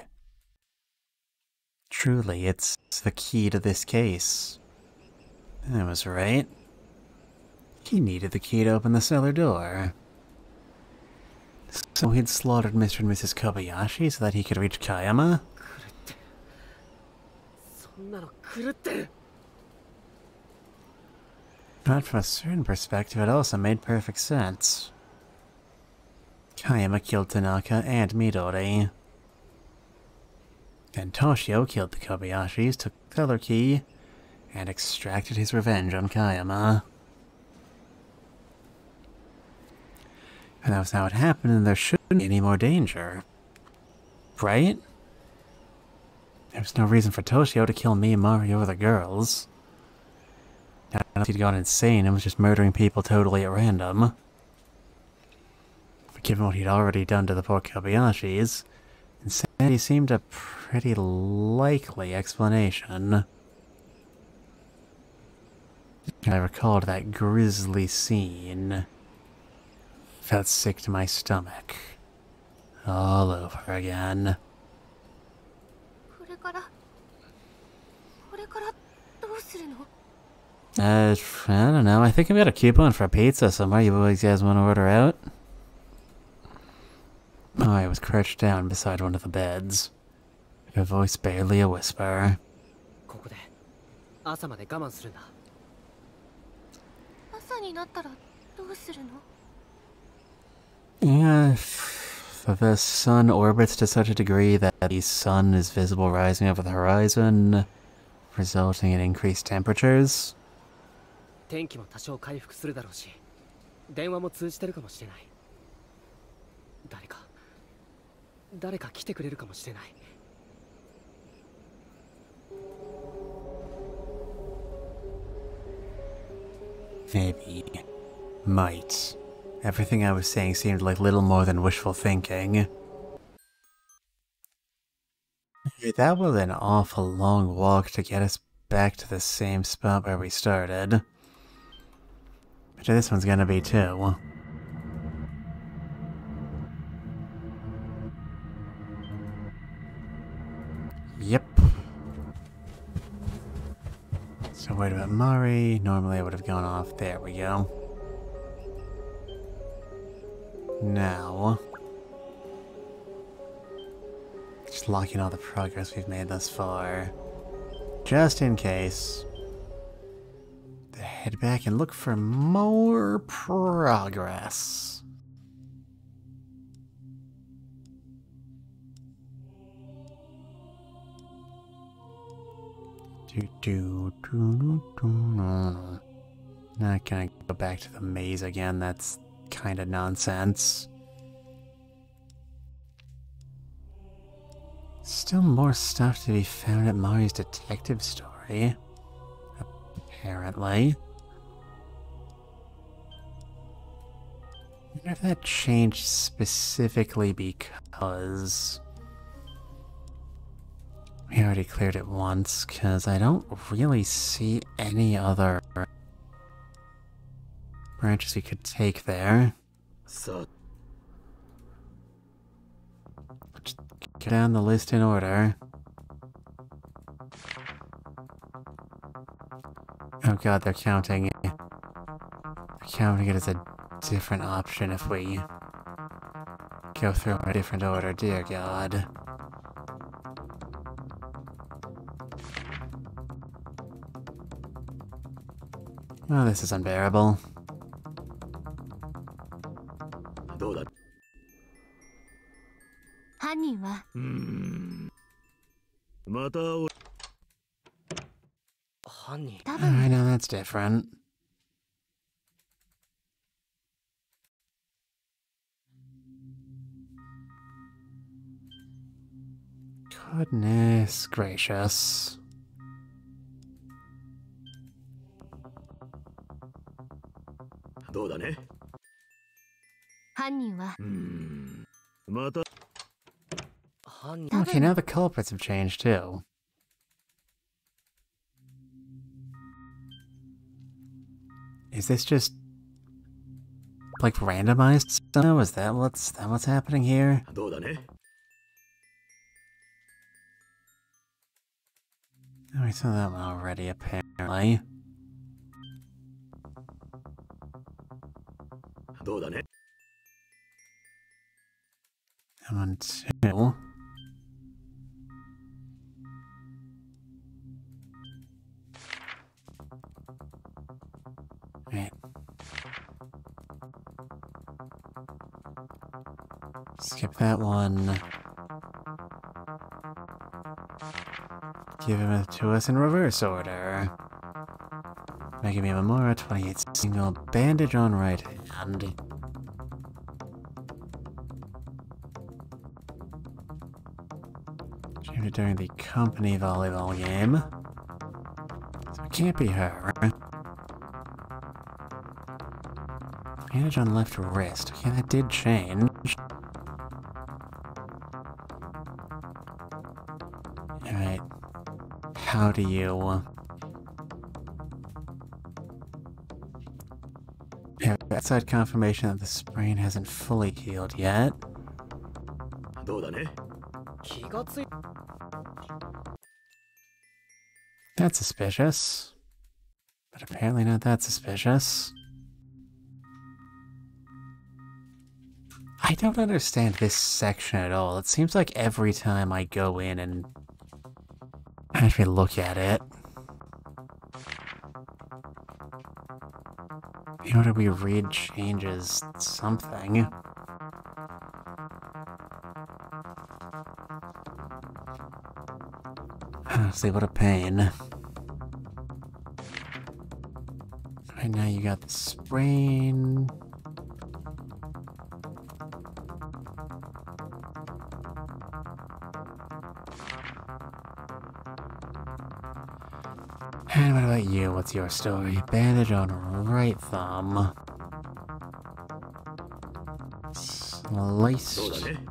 Truly, it's the key to this case. I was right. He needed the key to open the cellar door. So he'd slaughtered Mr. and Mrs. Kobayashi so that he could reach Kayama? んなの狂ってる。 But from a certain perspective, it also made perfect sense. Kayama killed Tanaka and Midori. Then Toshio killed the Kobayashis, took the color key, and extracted his revenge on Kayama. And that was how it happened, and there shouldn't be any more danger. Right? There was no reason for Toshio to kill me, Mario, or the girls. I don't know if he'd gone insane and was just murdering people totally at random. But given what he'd already done to the poor Kobayashis, insanity seemed a pretty likely explanation. I recalled that grisly scene. Felt sick to my stomach. All over again. I don't know. I think I've got a coupon for pizza somewhere. You guys want to order out? Oh, I was crouched down beside one of the beds. Her voice barely a whisper. Yeah, if the sun orbits to such a degree that the sun is visible rising over the horizon, resulting in increased temperatures. 天気も多少回復するだろうし、電話も通じてるかもしれない。誰か来てくれるかもしれない。Maybe. Might. Everything I was saying seemed like little more than wishful thinking. That was an awful long walk to get us back to the same spot where we started. But this one's gonna be too. Yep. So wait about Mari. Normally I would have gone off. There we go. Now, just locking all the progress we've made thus far. Just in case. Head back and look for more progress. Not gonna go back to the maze again, that's kinda nonsense. Still more stuff to be found at Mari's detective story. Apparently. I wonder if that changed specifically because we already cleared it once, because I don't really see any other branches we could take there. So Let's get down the list in order. Oh god, they're counting it. They're counting it as a different option if we go through in a different order, dear god. Oh, this is unbearable. I know that's different. Goodness gracious. Okay, now the culprits have changed too. Is this just like randomized stuff? Is that what's happening here? Oh, we saw that one already, apparently. That one too. Skip that one. Give him it to us in reverse order. Making me Memora, 28 single, bandage on right hand. Jammed it during the company volleyball game. So it can't be her. Bandage on left wrist. Okay, that did change. Alright. How do you... have outside confirmation that the sprain hasn't fully healed yet. That's suspicious. But apparently not that suspicious. I don't understand this section at all. It seems like every time I go in and actually look at it, in order we read changes something. Honestly, what a pain. Right now you got the sprain. And what about you? What's your story? Bandage on right thumb. Sliced. Alright,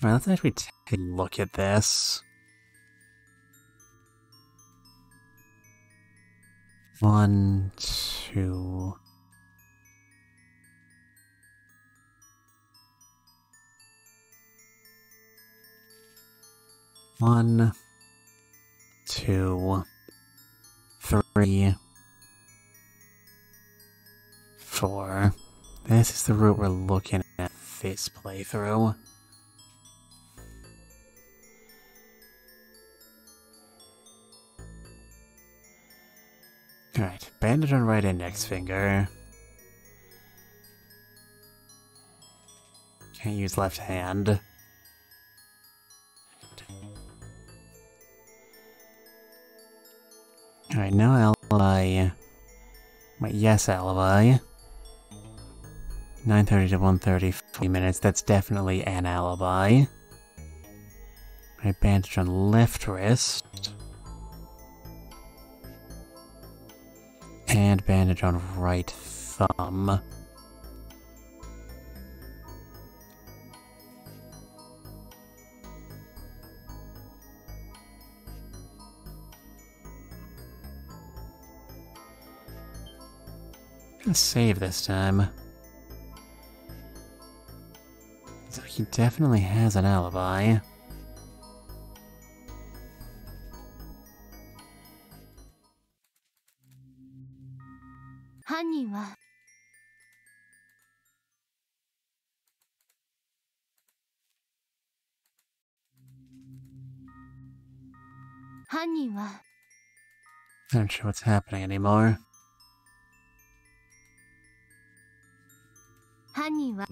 let's actually take a look at this. 1, 2... 1, 2, 3, 4. This is the route we're looking at this playthrough. Alright, bandage on right index finger. Can't use left hand. Alright, no alibi. Wait, yes alibi. 9:30 to 1:30, 40 minutes. That's definitely an alibi. Alright, bandage on left wrist. And bandage on right thumb. Gonna save this time. So he definitely has an alibi. I don't sure what's happening anymore. 犯人は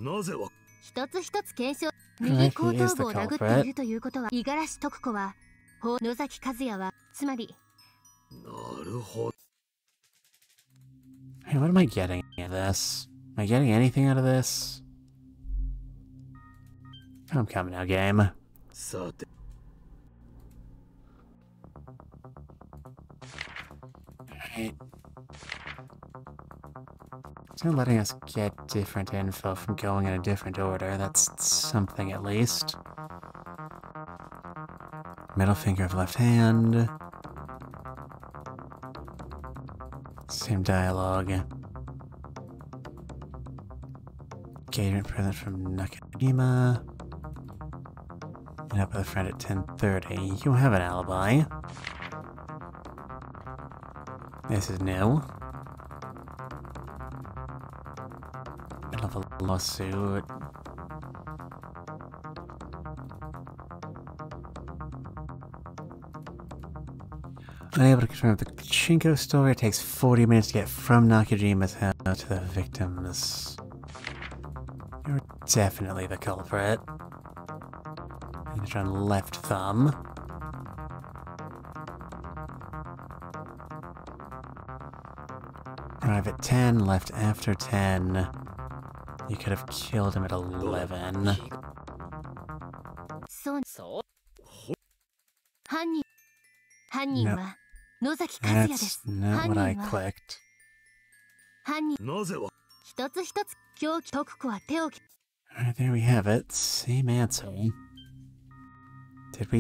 一つ一つ検証。右後頭部を殴っているということは、五十嵐徳子は野崎和也はつまり。なるほど。 Hey, what am I getting out of this? Am I getting anything out of this? I'm coming now, game. Alright. So letting us get different info from going in a different order. That's something at least. Middle finger of left hand. Same dialogue. Engagement present from Nakajima. Meet up with a friend at 10:30. You have an alibi. This is new. Middle of a lawsuit. Unable to confirm the Chinko story. It takes 40 minutes to get from Nakajima's house to the victims. You're definitely the culprit. Finish on left thumb. Arrive at 10, left after 10. You could have killed him at 11. そうそう犯人 No. は野崎和也で That's す。 not 犯 what I 人は clicked. なぜわ一つ一つ凶器解く子は手を Alright, there we have it. Same answer. Did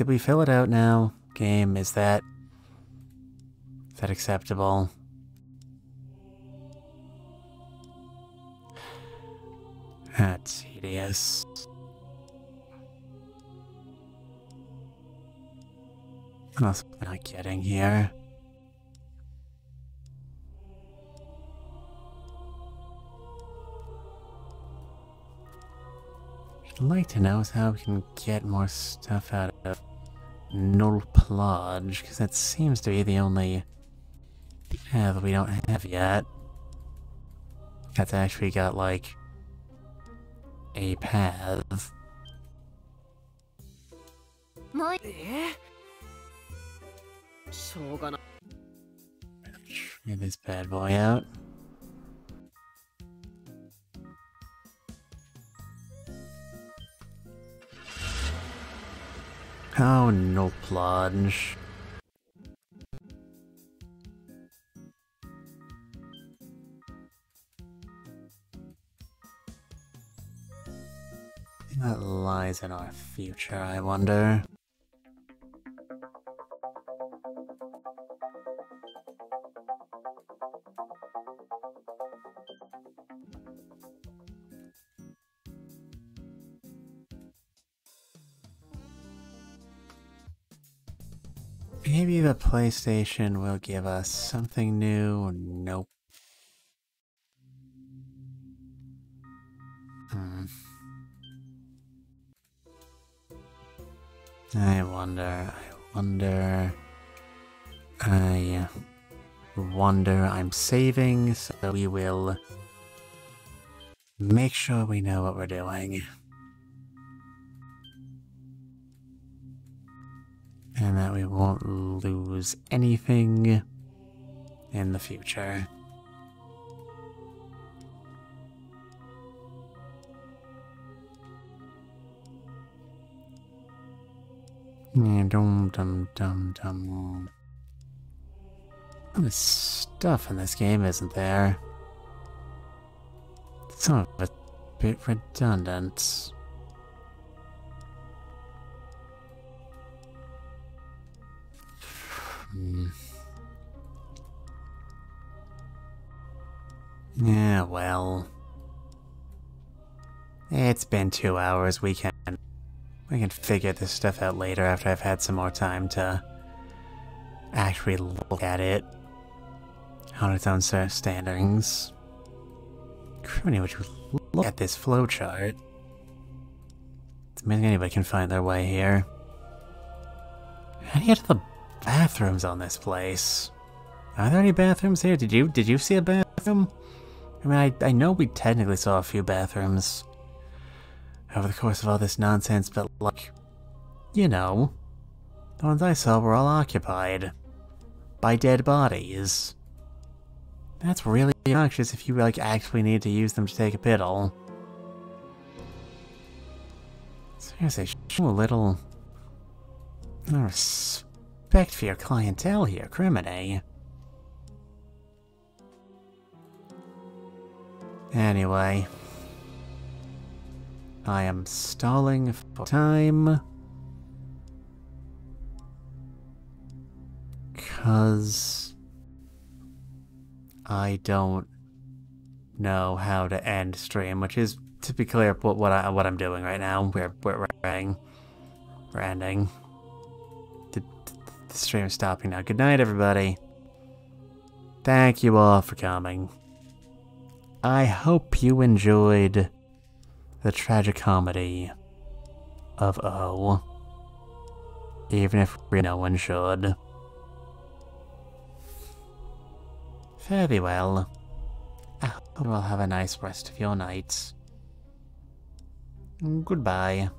we fill it out now? Game, is that acceptable? That's tedious. What else am I not getting here? What I'd like to know is how we can get more stuff out of Null Plodge, because that seems to be the only path we don't have yet. That's actually got, like, a path. もう しょうがない Get this bad boy out. Oh, no plunge. That lies in our future, I wonder. Maybe the PlayStation will give us something new. Nope. I wonder. I'm saving, so we will make sure we know what we're doing. And that we won't lose anything in the future. Dum. All this stuff in this game, isn't there? Some of it a bit redundant. Yeah, well. It's been 2 hours. We can figure this stuff out later after I've had some more time to actually look at it on its own set of standings. Criminy, would you look at this flowchart? It's amazing anybody can find their way here. How do you get to the bathrooms on this place? Are there any bathrooms here? Did you see a bathroom? I mean, I know we technically saw a few bathrooms over the course of all this nonsense, but like, you know, the ones I saw were all occupied by dead bodies. That's really obnoxious if you like actually need to use them to take a piddle. Seriously, show a little respect for your clientele here, Criminy. Anyway, I am stalling for time, 'cause I don't know how to end stream, which is, to be clear, what I'm doing right now. We're ending. The stream is stopping now. Good night, everybody. Thank you all for coming. I hope you enjoyed the tragicomedy of O, even if no one should. Very well. I hope you all have a nice rest of your night. Goodbye.